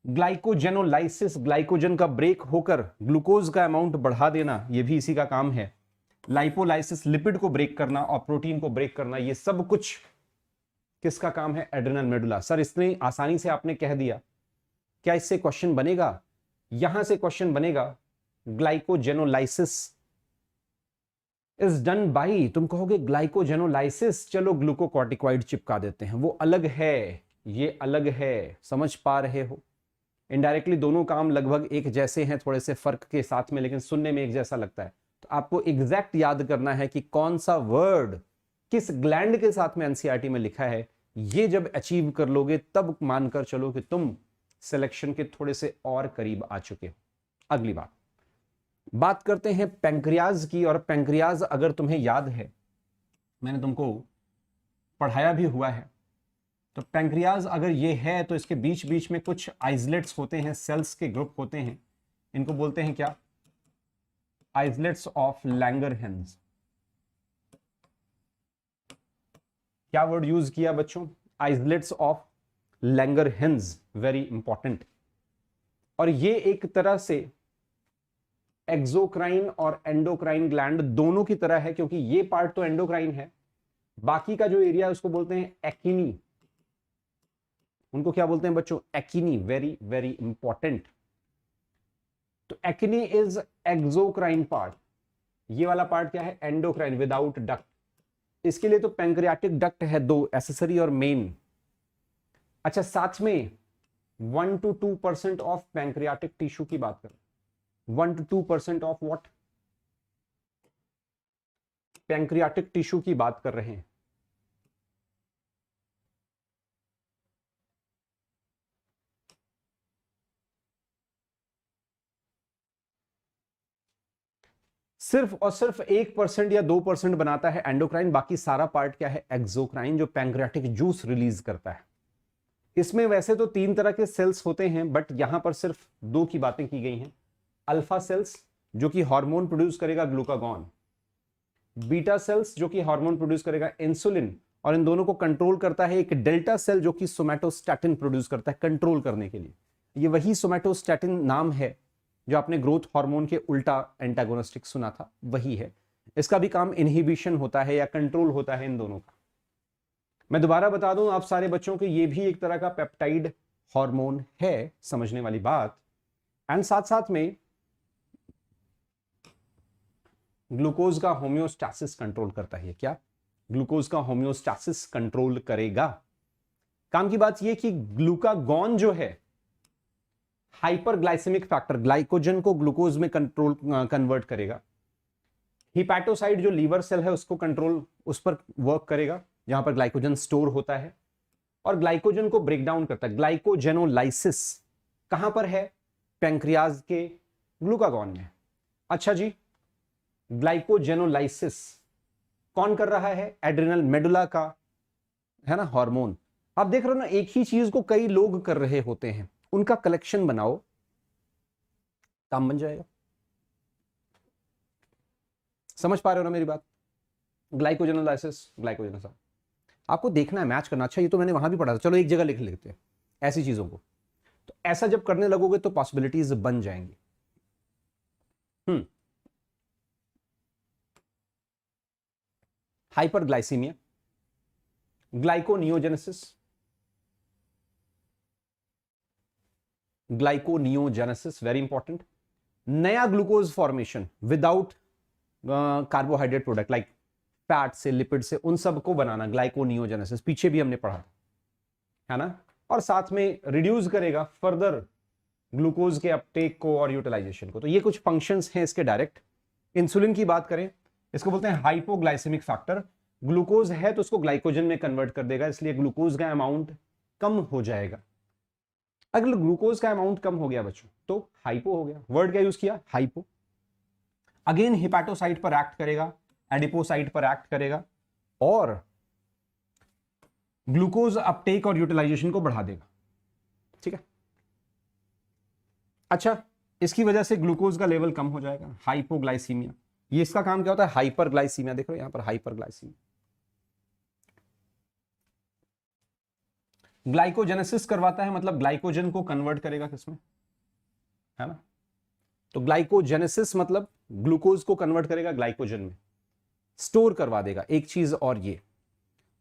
ग्लाइकोजेनोलाइसिस, ग्लाइकोजन का ब्रेक होकर ग्लूकोज का अमाउंट बढ़ा देना, ये भी इसी का काम है। लाइपोलाइसिस, लिपिड को ब्रेक करना और प्रोटीन को ब्रेक करना, ये सब कुछ किसका काम है, एड्रिनल मेडुला। सर इतनी आसानी से आपने कह दिया, क्या इससे क्वेश्चन बनेगा? यहां से क्वेश्चन बनेगा, ग्लाइकोजेनोलाइसिस इज डन बाई, तुम कहोगे ग्लाइकोजेनोलाइसिस, चलो ग्लूकोकॉर्टिकॉइड चिपका देते हैं, वो अलग है, ये अलग है, समझ पा रहे हो। इनडायरेक्टली दोनों काम लगभग एक जैसे हैं, थोड़े से फर्क के साथ में, लेकिन सुनने में एक जैसा लगता है। तो आपको एग्जैक्ट याद करना है कि कौन सा वर्ड किस ग्लैंड के साथ में एनसीईआरटी में लिखा है। ये जब अचीव कर लोगे तब मानकर चलो कि तुम सिलेक्शन के थोड़े से और करीब आ चुके हो। अगली बात करते हैं पैंक्रियाज की। और पैंक्रियाज अगर तुम्हें याद है, मैंने तुमको पढ़ाया भी हुआ है, तो पैंक्रियाज अगर ये है तो इसके बीच बीच में कुछ आइसलेट्स होते हैं, सेल्स के ग्रुप होते हैं, इनको बोलते हैं क्या, आइसलेट्स ऑफ लैंगरहैंस। क्या वर्ड यूज किया बच्चों, islets of Langerhans, very important. और ये एक तरह से एक्सोक्राइन और एंडोक्राइन ग्लैंड दोनों की तरह है, क्योंकि ये पार्ट तो एंडोक्राइन है, बाकी का जो एरिया है उसको बोलते हैं एक्टिनी। उनको क्या बोलते हैं बच्चों, एक्टिनी, वेरी वेरी इंपॉर्टेंट। तो एक्टिनी इज एक्सोक्राइन पार्ट, ये वाला पार्ट क्या है, एंडोक्राइन विदाउट डक्ट। इसके लिए तो पैंक्रियाटिक डक्ट है दो, एसेसरी और मेन। अच्छा, साथ में 1 to 2% ऑफ पैंक्रियाटिक टिश्यू की बात करें, 1 to 2% of what, pancreatic tissue की बात कर रहे हैं। सिर्फ और सिर्फ 1% या 2% बनाता है एंडोक्राइन, बाकी सारा पार्ट क्या है, एक्सोक्राइन, जो पैंक्रियाटिक जूस रिलीज करता है। इसमें वैसे तो 3 तरह के सेल्स होते हैं, बट यहां पर सिर्फ 2 की बातें की गई हैं। अल्फा सेल्स जो कि हार्मोन प्रोड्यूस करेगा ग्लूकागॉन, बीटा सेल्स जो कि हार्मोन प्रोड्यूस करेगा इंसुलिन, और इन दोनों को कंट्रोल करता है एक डेल्टा सेल जो कि सोमैटोस्टैटिन प्रोड्यूस करता है कंट्रोल करने के लिए। ये वही सोमैटोस्टैटिन नाम है जो आपने ग्रोथ हार्मोन के उल्टा एंटागोनिस्टिक सुना था, वही है। इसका भी काम इनहिबिशन होता है या कंट्रोल होता है इन दोनों का। मैं दोबारा बता दूं आप सारे बच्चों के, ये भी एक तरह का पेप्टाइड हार्मोन है, समझने वाली बात। एंड साथ साथ में ग्लूकोज का होम्योस्टैसिस कंट्रोल करता है। क्या, ग्लूकोज का होम्योस्टैसिस कंट्रोल करेगा। काम की बात यह कि ग्लूकागॉन जो है हाइपरग्लाइसेमिक फैक्टर, ग्लाइकोजन को ग्लूकोज में कन्वर्ट करेगा। हिपैटोसाइट जो लीवर सेल है उसको कंट्रोल, उस पर वर्क करेगा जहां पर ग्लाइकोजन स्टोर होता है, और ग्लाइकोजन को ब्रेक डाउन करता है। ग्लाइकोजेनोलाइसिस कहां पर है, पैंक्रियाज के ग्लूकागॉन में। अच्छा जी, ग्लाइकोजेनोलाइसिस कौन कर रहा है, एड्रिनल मेडुला का, है ना, हार्मोन। आप देख रहे हो ना, एक ही चीज को कई लोग कर रहे होते हैं, उनका कलेक्शन बनाओ, काम बन जाएगा। समझ पा रहे हो ना मेरी बात। ग्लाइकोजेनोलाइसिस, ग्लाइकोजेनोलाइसिस आपको देखना है, मैच करना। अच्छा, ये तो मैंने वहां भी पढ़ा था, चलो एक जगह लिख लेते हैं ऐसी चीजों को। तो ऐसा जब करने लगोगे तो पॉसिबिलिटीज बन जाएंगी। Hyperglycaemia, gluconeogenesis, gluconeogenesis very important. नया glucose formation without carbohydrate product like fat से, लिपिड से, उन सब को बनाना, ग्लाइकोनियोजेनेसिस, पीछे भी हमने पढ़ा था, है ना। और साथ में रिड्यूस करेगा फर्दर ग्लूकोज के अपटेक को और यूटिलाइजेशन को। तो ये कुछ फंक्शंस हैं इसके डायरेक्ट। इंसुलिन की बात करें, इसको बोलते हैं हाइपोग्लाइसेमिक फैक्टर। ग्लूकोज है तो उसको ग्लाइकोजन में कन्वर्ट कर देगा, इसलिए ग्लूकोज का अमाउंट कम हो जाएगा। अगर ग्लूकोज का अमाउंट कम हो गया बच्चों तो हाइपो हो गया। वर्ड क्या यूज किया? हाइपो। अगेन हिपैटोसाइट पर एक्ट करेगा, एडिपोसाइट पर एक्ट करेगा और ग्लूकोज अपटेक और यूटिलाइजेशन को बढ़ा देगा। ठीक है, अच्छा, इसकी वजह से ग्लूकोज का लेवल कम हो जाएगा, हाइपोग्लाइसीमिया। ये इसका काम क्या होता है? हाइपरग्लाइसीमिया। देखो यहां पर हाइपरग्लाइसीमिया। ग्लाइकोजेनेसिस करवाता है, मतलब ग्लाइकोजन को कन्वर्ट करेगा किसमें, है ना। तो ग्लाइकोजेनेसिस मतलब ग्लूकोज को कन्वर्ट करेगा ग्लाइकोजन में, स्टोर करवा देगा। एक चीज और ये,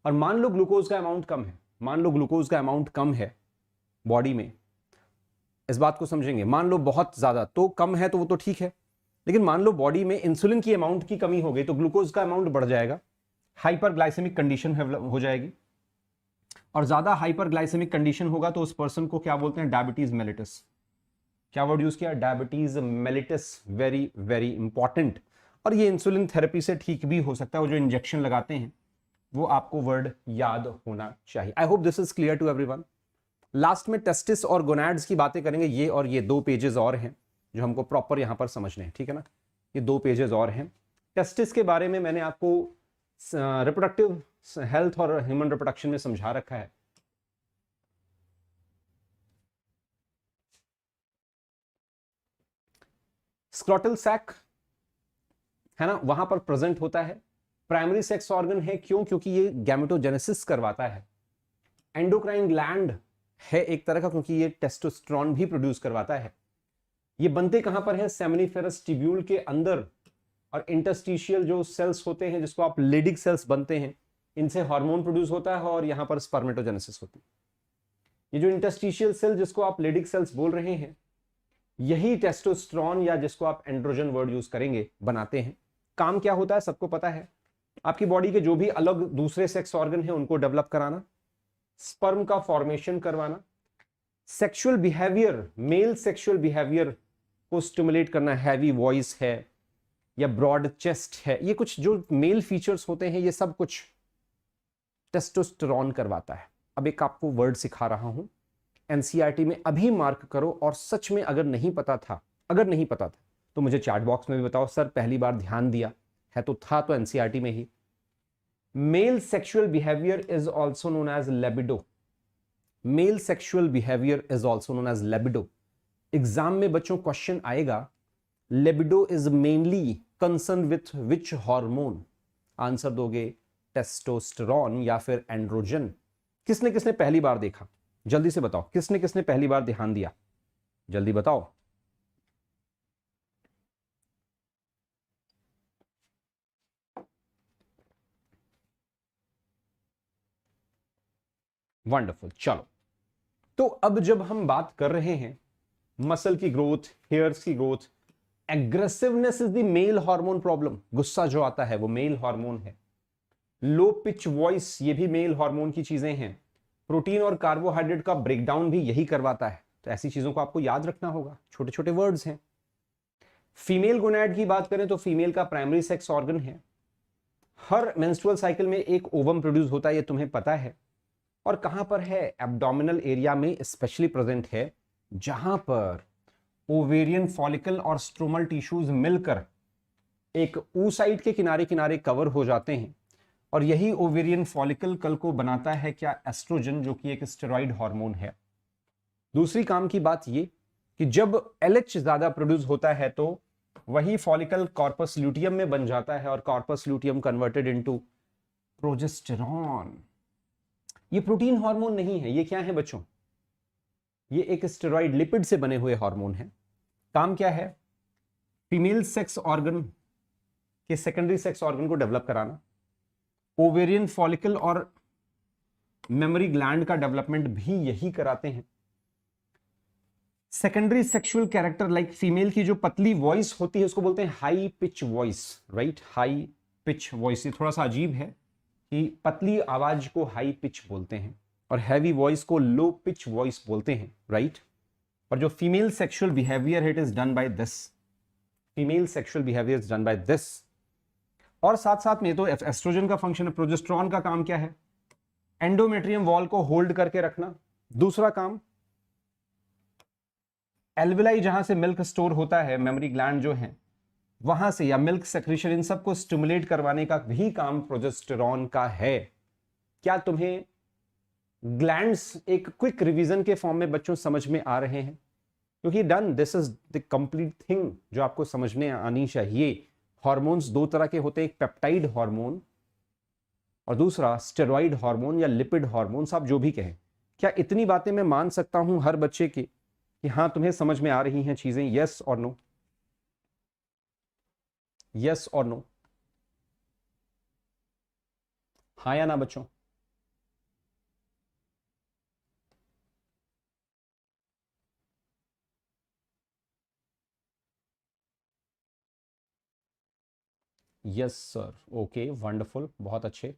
और मान लो ग्लूकोज का अमाउंट कम है, मान लो ग्लूकोज का अमाउंट कम है बॉडी में, इस बात को समझेंगे। मान लो बहुत ज्यादा, तो कम है तो वो तो ठीक है, लेकिन मान लो बॉडी में इंसुलिन की अमाउंट की कमी हो गई तो ग्लूकोज का अमाउंट बढ़ जाएगा, हाइपरग्लाइसेमिक कंडीशन हो जाएगी। और ज्यादा हाइपरग्लाइसेमिक कंडीशन होगा तो उस पर्सन को क्या बोलते हैं? Diabetes mellitus. क्या वर्ड यूज किया? Diabetes mellitus. Very very important. और ये इंसुलिन थेरेपी से ठीक भी हो सकता है, वो जो इंजेक्शन लगाते हैं वो आपको वर्ड याद होना चाहिए। I hope this is clear to everyone. Last में टेस्टिस और गोनाड्स की बातें करेंगे, ये और ये 2 पेजेस और हैं जो हमको प्रॉपर यहां पर समझने हैं, ठीक है ना। ये 2 पेजेस और हैं। टेस्टिस के बारे में मैंने आपको रिप्रोडक्टिव हेल्थ और ह्यूमन रिप्रोडक्शन में समझा रखा है। स्क्रोटल सैक है ना, वहां पर प्रेजेंट होता है। प्राइमरी सेक्स ऑर्गन है, क्यों? क्योंकि ये गैमेटोजेनेसिस करवाता है। एंडोक्राइन ग्लैंड है एक तरह का, क्योंकि ये टेस्टोस्टेरोन भी प्रोड्यूस करवाता है। ये बनते कहां पर है? सेमिनिफेरस ट्यूब्यूल के अंदर। और इंटरस्टिशियल जो सेल्स होते हैं, जिसको आप लेडिक सेल्स बनते हैं, इनसे हार्मोन प्रोड्यूस होता है और यहां पर स्पर्मेटोजेनेसिस होती है। ये जो इंटरस्टिशियल सेल जिसको आप लेडिक सेल्स बोल रहे हैं, यही टेस्टोस्टेरोन या जिसको आप एंड्रोजन वर्ड यूज करेंगे बनाते हैं। काम क्या होता है सबको पता है, आपकी बॉडी के जो भी अलग दूसरे सेक्स ऑर्गन है उनको डेवलप कराना, स्पर्म का फॉर्मेशन करवाना, sexual behaviour, mail sexual behaviour को स्टिमुलेट करना। हैवी वॉइस है या ब्रॉड चेस्ट है, ये कुछ जो मेल फीचर्स होते हैं, ये सब कुछ टेस्टोस्टेरोन करवाता है। अब एक आपको वर्ड सिखा रहा हूं, एनसीईआरटी में अभी मार्क करो, और सच में अगर नहीं पता था तो मुझे चैट बॉक्स में भी बताओ, सर पहली बार ध्यान दिया है तो था तो एनसीईआरटी में ही। Male sexual behaviour is also known as libido. Male sexual behaviour is also known as libido. Exam में बच्चों क्वेश्चन आएगा, libido is mainly concern with which hormone? Answer दोगे टेस्टोस्टेरोन या फिर एंड्रोजन। किसने किसने पहली बार देखा? जल्दी से बताओ, किसने किसने पहली बार ध्यान दिया? जल्दी बताओ। वंडरफुल। चलो, तो अब जब हम बात कर रहे हैं मसल की ग्रोथ, हेयर्स की growth, aggressiveness is the male hormone problem. गुस्सा जो आता है वो मेल हार्मोन है। लो पिच वॉइस, ये भी मेल हार्मोन की चीजें हैं। प्रोटीन और कार्बोहाइड्रेट का ब्रेकडाउन भी यही करवाता है। तो ऐसी चीजों को आपको याद रखना होगा, छोटे छोटे वर्ड्स हैं। फीमेल गोनैड की बात करें तो फीमेल का प्राइमरी सेक्स ऑर्गन है। हर मेंस्ट्रुअल साइकिल में एक ओवम प्रोड्यूस होता है, ये तुम्हें पता है। और कहां पर है? एब्डोमिनल एरिया में स्पेशली प्रेजेंट है, जहां पर ओवेरियन फॉलिकल और स्ट्रोमल टिश्यूज मिलकर एक oocyte के किनारे किनारे कवर हो जाते हैं। और यही ओवेरियन फॉलिकल कल को बनाता है क्या? एस्ट्रोजन, जो कि एक स्टेरॉइड हार्मोन है। दूसरी काम की बात ये कि जब LH ज्यादा प्रोड्यूस होता है तो वही फॉलिकल कॉर्पस ल्यूटियम में बन जाता है, और corpus luteum converted into progesterone. ये प्रोटीन हार्मोन नहीं है, ये क्या है बच्चों? ये एक स्टेरॉइड लिपिड से बने हुए हार्मोन है। काम क्या है? फीमेल सेक्स ऑर्गन के सेकेंडरी सेक्स ऑर्गन को डेवलप कराना, ओवेरियन फॉलिकल और मेमोरी ग्लैंड का डेवलपमेंट भी यही कराते हैं। Secondary sexual character like female की जो पतली वॉइस होती है उसको बोलते हैं high pitch voice, right. High pitch voice, ये थोड़ा सा अजीब है कि पतली आवाज को हाई पिच बोलते हैं और हैवी वॉइस को लो पिच वॉइस बोलते हैं, राइट। और जो फीमेल सेक्सुअल बिहेवियर है it is done by this, female sexual behaviour is done by this. और साथ साथ में तो एस्ट्रोजन का फंक्शन है, प्रोजेस्टेरॉन का काम क्या है, एंडोमेट्रियम वॉल को होल्ड करके रखना। दूसरा काम एल्विलाई जहां से मिल्क स्टोर होता है, मेमोरी ग्लैंड जो है वहां से, या मिल्क सेक्रेशन, इन सबको स्टिमुलेट करवाने का भी काम प्रोजेस्टेरॉन का है। क्या तुम्हें ग्लैंड्स एक क्विक रिवीजन के फॉर्म में बच्चों समझ में आ रहे हैं? क्योंकि done, this is the complete thing जो आपको समझ में आनी चाहिए। हार्मोन्स दो तरह के होते हैं, एक पेप्टाइड हार्मोन और दूसरा स्टेरॉइड हार्मोन या लिपिड हार्मोन्स, आप जो भी कहें। क्या इतनी बातें मैं मान सकता हूं हर बच्चे की कि हाँ तुम्हें समझ में आ रही हैं चीजें? यस और नो, यस और नो, हाँ या ना बच्चों? यस सर, ओके, वंडरफुल, बहुत अच्छे।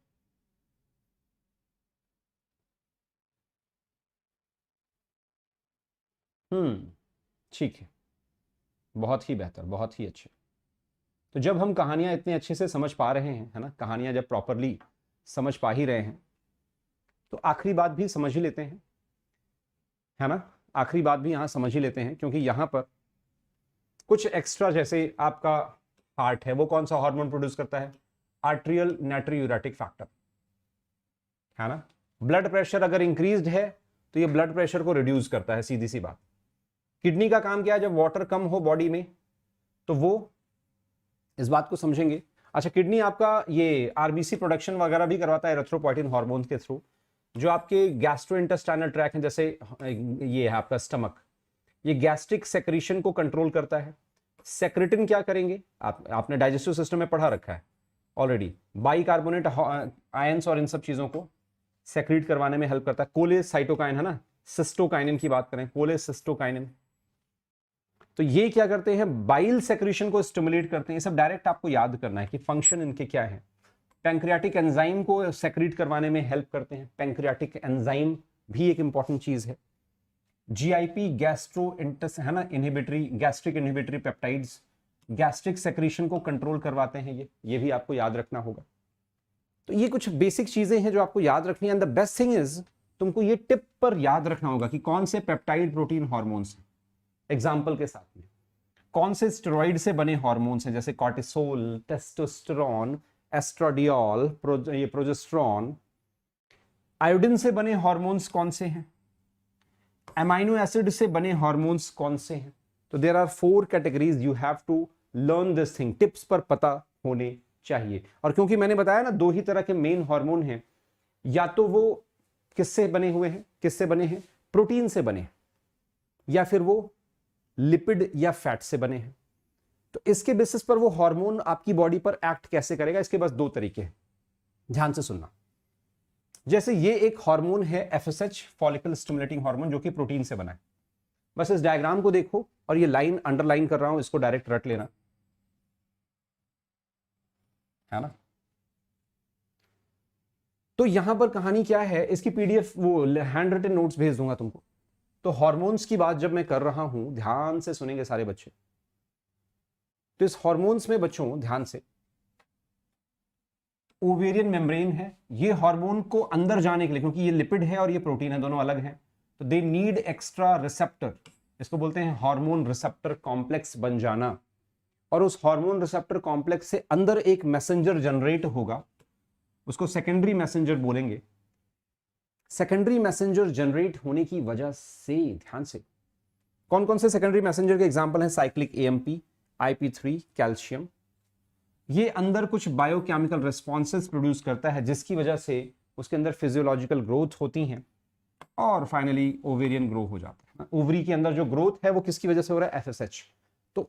ठीक है, बहुत ही बेहतर, बहुत ही अच्छे। तो जब हम कहानियां इतने अच्छे से समझ पा रहे हैं, है ना, कहानियां जब प्रॉपरली समझ पा ही रहे हैं, तो आखिरी बात भी समझ ही लेते हैं, है ना। आखिरी बात भी यहां समझ ही लेते हैं, क्योंकि यहां पर कुछ एक्स्ट्रा, जैसे आपका हार्ट है, वो कौन सा हार्मोन प्रोड्यूस करता है? आर्ट्रियल नाट्रियूरेटिक फैक्टर, है ना। ब्लड प्रेशर अगर इंक्रीज्ड है तो ये ब्लड प्रेशर को रिड्यूस करता है, सीधी सी बात। किडनी का काम क्या है? जब वाटर कम हो बॉडी में तो वो इस बात को समझेंगे। अच्छा, किडनी आपका ये आरबीसी प्रोडक्शन वगैरह भी करवाता है एरिथ्रोपोइटिन हार्मोन के थ्रू। जो आपके गैस्ट्रोइंटेस्टाइनल ट्रैक है, जैसे ये है आपका स्टमक, ये गैस्ट्रिक सेक्रेशन को कंट्रोल करता है। सेक्रेटिन क्या करेंगे? आपने डाइजेस्टिव सिस्टम में पढ़ा रखा है ऑलरेडी, बाइकार्बोनेट आयंस और इन सब चीजों को सेक्रेट करवाने में हेल्प करता है। कोलेसाइटोकाइन, है ना, सिस्टोकाइनिन की बात करें, कोलेसिस्टोकाइनिन, तो ये क्या करते हैं? बाइल सेक्रेशन को स्टिमुलेट करते हैं। ये सब डायरेक्ट आपको याद करना है कि फंक्शन इनके क्या है। पैंक्रियाटिक एंजाइम को सेक्रेट करवाने में हेल्प करते हैं, पैंक्रियाटिक एंजाइम भी एक इंपॉर्टेंट चीज है। जीआईपी गैस्ट्रो इंटस, है ना, inhibitory, gastric inhibitory peptides gastric secretion को कंट्रोल करवाते हैं। ये भी आपको याद रखना होगा। तो ये कुछ बेसिक चीजें हैं जो आपको याद रखनी है। And the best thing is, तुमको ये टिप पर याद रखना होगा कि कौन से पेप्टाइड प्रोटीन हार्मोन्स हैं, एग्जाम्पल के साथ में कौन से स्टेरॉइड से बने हार्मोन्स हैं, जैसे कॉर्टिसोल, टेस्टोस्टेरोन, एस्ट्राडियोल, ये प्रोजेस्टेरॉन। आयोडीन से बने हार्मोन्स कौन से हैं, अमाइनो एसिड से बने हार्मोन्स कौन से हैं। तो there are 4 categories, you have to learn this thing, tips पर पता होने चाहिए। और क्योंकि मैंने बताया ना 2 ही तरह के मेन हार्मोन हैं, या तो वो किससे बने हुए हैं, किससे बने हैं, प्रोटीन से बने हैं, या फिर वो लिपिड या फैट से बने हैं। तो इसके बेसिस पर वो हार्मोन आपकी बॉडी पर एक्ट कैसे करेगा, इसके बस 2 तरीके हैं, ध्यान से सुनना। जैसे ये एक हार्मोन है एफएसएच, फॉलिकल स्टिमुलेटिंग हार्मोन, जो कि प्रोटीन से बना है। बस इस डायग्राम को देखो और ये लाइन अंडरलाइन कर रहा हूं, इसको डायरेक्ट रट लेना, है ना। तो यहां पर कहानी क्या है, इसकी पीडीएफ, वो हैंड रिटन नोट्स भेज दूंगा तुमको। तो हार्मोन्स की बात जब मैं कर रहा हूं, ध्यान से सुनेंगे सारे बच्चे। तो इस हार्मोन्स में बच्चों ध्यान से, ओवेरियन मेम्ब्रेन है, ये हार्मोन को अंदर जाने के लिए, क्योंकि ये लिपिड है और ये प्रोटीन है, दोनों अलग हैं, तो दे नीड एक्स्ट्रा रिसेप्टर, इसको बोलते हैं हार्मोन रिसेप्टर कॉम्प्लेक्स बन जाना। और उस हार्मोन रिसेप्टर कॉम्प्लेक्स से अंदर एक मैसेंजर जनरेट होगा, उसको सेकेंडरी मैसेंजर बोलेंगे। सेकेंडरी मैसेंजर जनरेट होने की वजह से, ध्यान से, कौन कौन से सेकेंडरी मैसेंजर के एग्जांपल हैं? Cyclic AMP, IP3, calcium. ये अंदर कुछ बायोकेमिकल रिस्पॉन्सेस प्रोड्यूस करता है, जिसकी वजह से उसके अंदर फिजियोलॉजिकल ग्रोथ होती हैं और फाइनली ओवेरियन ग्रो हो जाता है। ओवरी के अंदर जो ग्रोथ है वो किसकी वजह से हो रहा है? एफएसएच। तो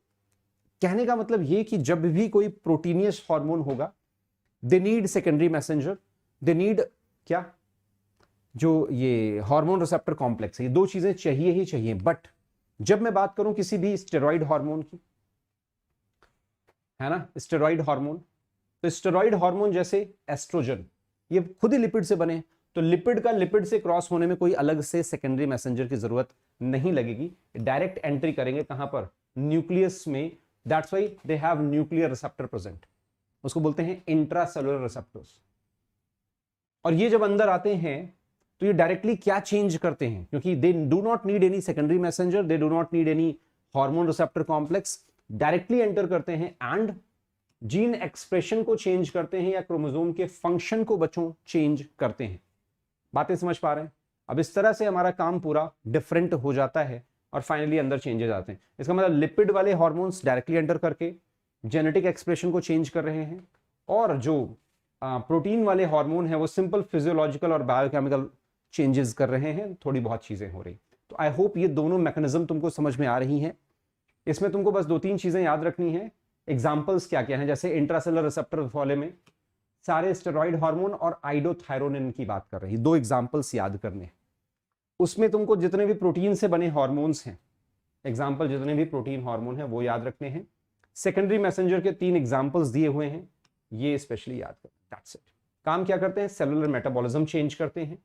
कहने का मतलब ये कि जब भी कोई प्रोटीनियस हार्मोन होगा, they need secondary messenger, they need क्या, जो ये हार्मोन रिसेप्टर कॉम्प्लेक्स है, ये 2 चीजें चाहिए ही चाहिए। बट जब मैं बात करूं किसी भी स्टेरॉइड हार्मोन की, है ना, स्टेरॉइड हार्मोन, तो स्टेरॉइड हार्मोन जैसे एस्ट्रोजन, ये खुद ही लिपिड से बने, तो लिपिड का लिपिड से क्रॉस होने में कोई अलग से सेकेंडरी मैसेंजर की जरूरत नहीं लगेगी, डायरेक्ट एंट्री करेंगे कहां पर, न्यूक्लियस में। That's why they have nuclear receptor present, उसको बोलते हैं इंट्रासेलुलर रिसेप्टर्स। और ये जब अंदर आते हैं तो ये डायरेक्टली क्या चेंज करते हैं, क्योंकि they do not need any secondary messenger, they do not need any hormone receptor complex, directly enter करते हैं एंड जीन एक्सप्रेशन को चेंज करते हैं या क्रोमोसोम के फंक्शन को बच्चों चेंज करते हैं। बातें समझ पा रहे हैं? अब इस तरह से हमारा काम पूरा डिफरेंट हो जाता है और फाइनली अंदर चेंजेस आते हैं। इसका मतलब लिपिड वाले हार्मोन्स डायरेक्टली एंटर करके जेनेटिक एक्सप्रेशन को चेंज कर रहे हैं, और जो प्रोटीन वाले हार्मोन है वो सिंपल फिजियोलॉजिकल और बायोकेमिकल चेंजेस कर रहे हैं, थोड़ी बहुत चीजें हो रही। तो आई होप ये दोनों मैकेनिज्म तुमको समझ में आ रही हैं। इसमें तुमको बस 2-3 चीजें याद रखनी है। एग्जाम्पल्स क्या क्या हैं, जैसे इंट्रासेलुलर रिसेप्टर वाले में सारे स्टेरॉइड हार्मोन और आइडोथायरोनिन की बात कर रही, 2 एग्जाम्पल्स याद करने हैं। उसमें तुमको जितने भी प्रोटीन से बने हार्मोन्स हैं, एग्जाम्पल जितने भी प्रोटीन हार्मोन हैं वो याद रखने हैं। सेकेंडरी मैसेंजर के 3 एग्जाम्पल्स दिए हुए हैं, ये स्पेशली याद कर। That's it. काम क्या करते हैं, सेलुलर मेटाबॉलिज्म चेंज करते हैं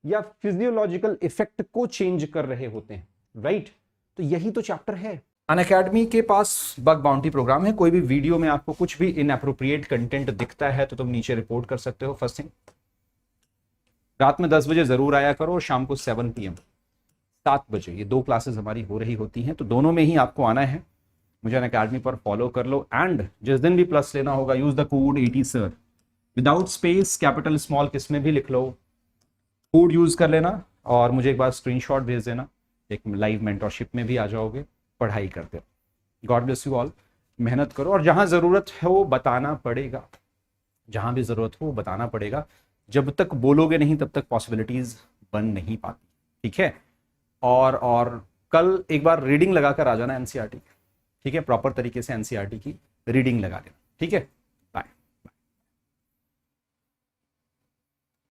या फिजियोलॉजिकल इफेक्ट को चेंज कर रहे होते हैं, राइट? तो यही तो चैप्टर है। अनअकैडमी के पास बग बाउंटी प्रोग्राम है। कोई भी वीडियो में आपको कुछ भी इनअप्रोप्रिएट कंटेंट दिखता है तो तुम नीचे रिपोर्ट कर सकते हो। फर्स्ट थिंग, रात में 10 बजे जरूर आया करो और शाम को 7 PM 7 बजे, ये 2 क्लासेस हमारी हो रही होती हैं, तो दोनों में ही आपको आना है। मुझे अनअकैडमी पर फॉलो कर लो एंड जिस दिन भी प्लस लेना होगा use the code 80 sir, without space, capital small किस में भी लिख लो, कोड यूज कर लेना और मुझे एक बार स्क्रीनशॉट भेज देना। एक लाइव मेंटरशिप में भी आ जाओगे, पढ़ाई करते रहो। God bless you all. मेहनत करो और जहां जरूरत है वो बताना पड़ेगा, जहां भी जरूरत हो वो बताना पड़ेगा। जब तक बोलोगे नहीं तब तक पॉसिबिलिटीज बन नहीं पाती, ठीक है? और कल एक बार रीडिंग लगा कर आ जाना एनसीईआरटी, ठीक है? प्रॉपर तरीके से एनसीईआरटी की रीडिंग लगा लेना, ठीक है?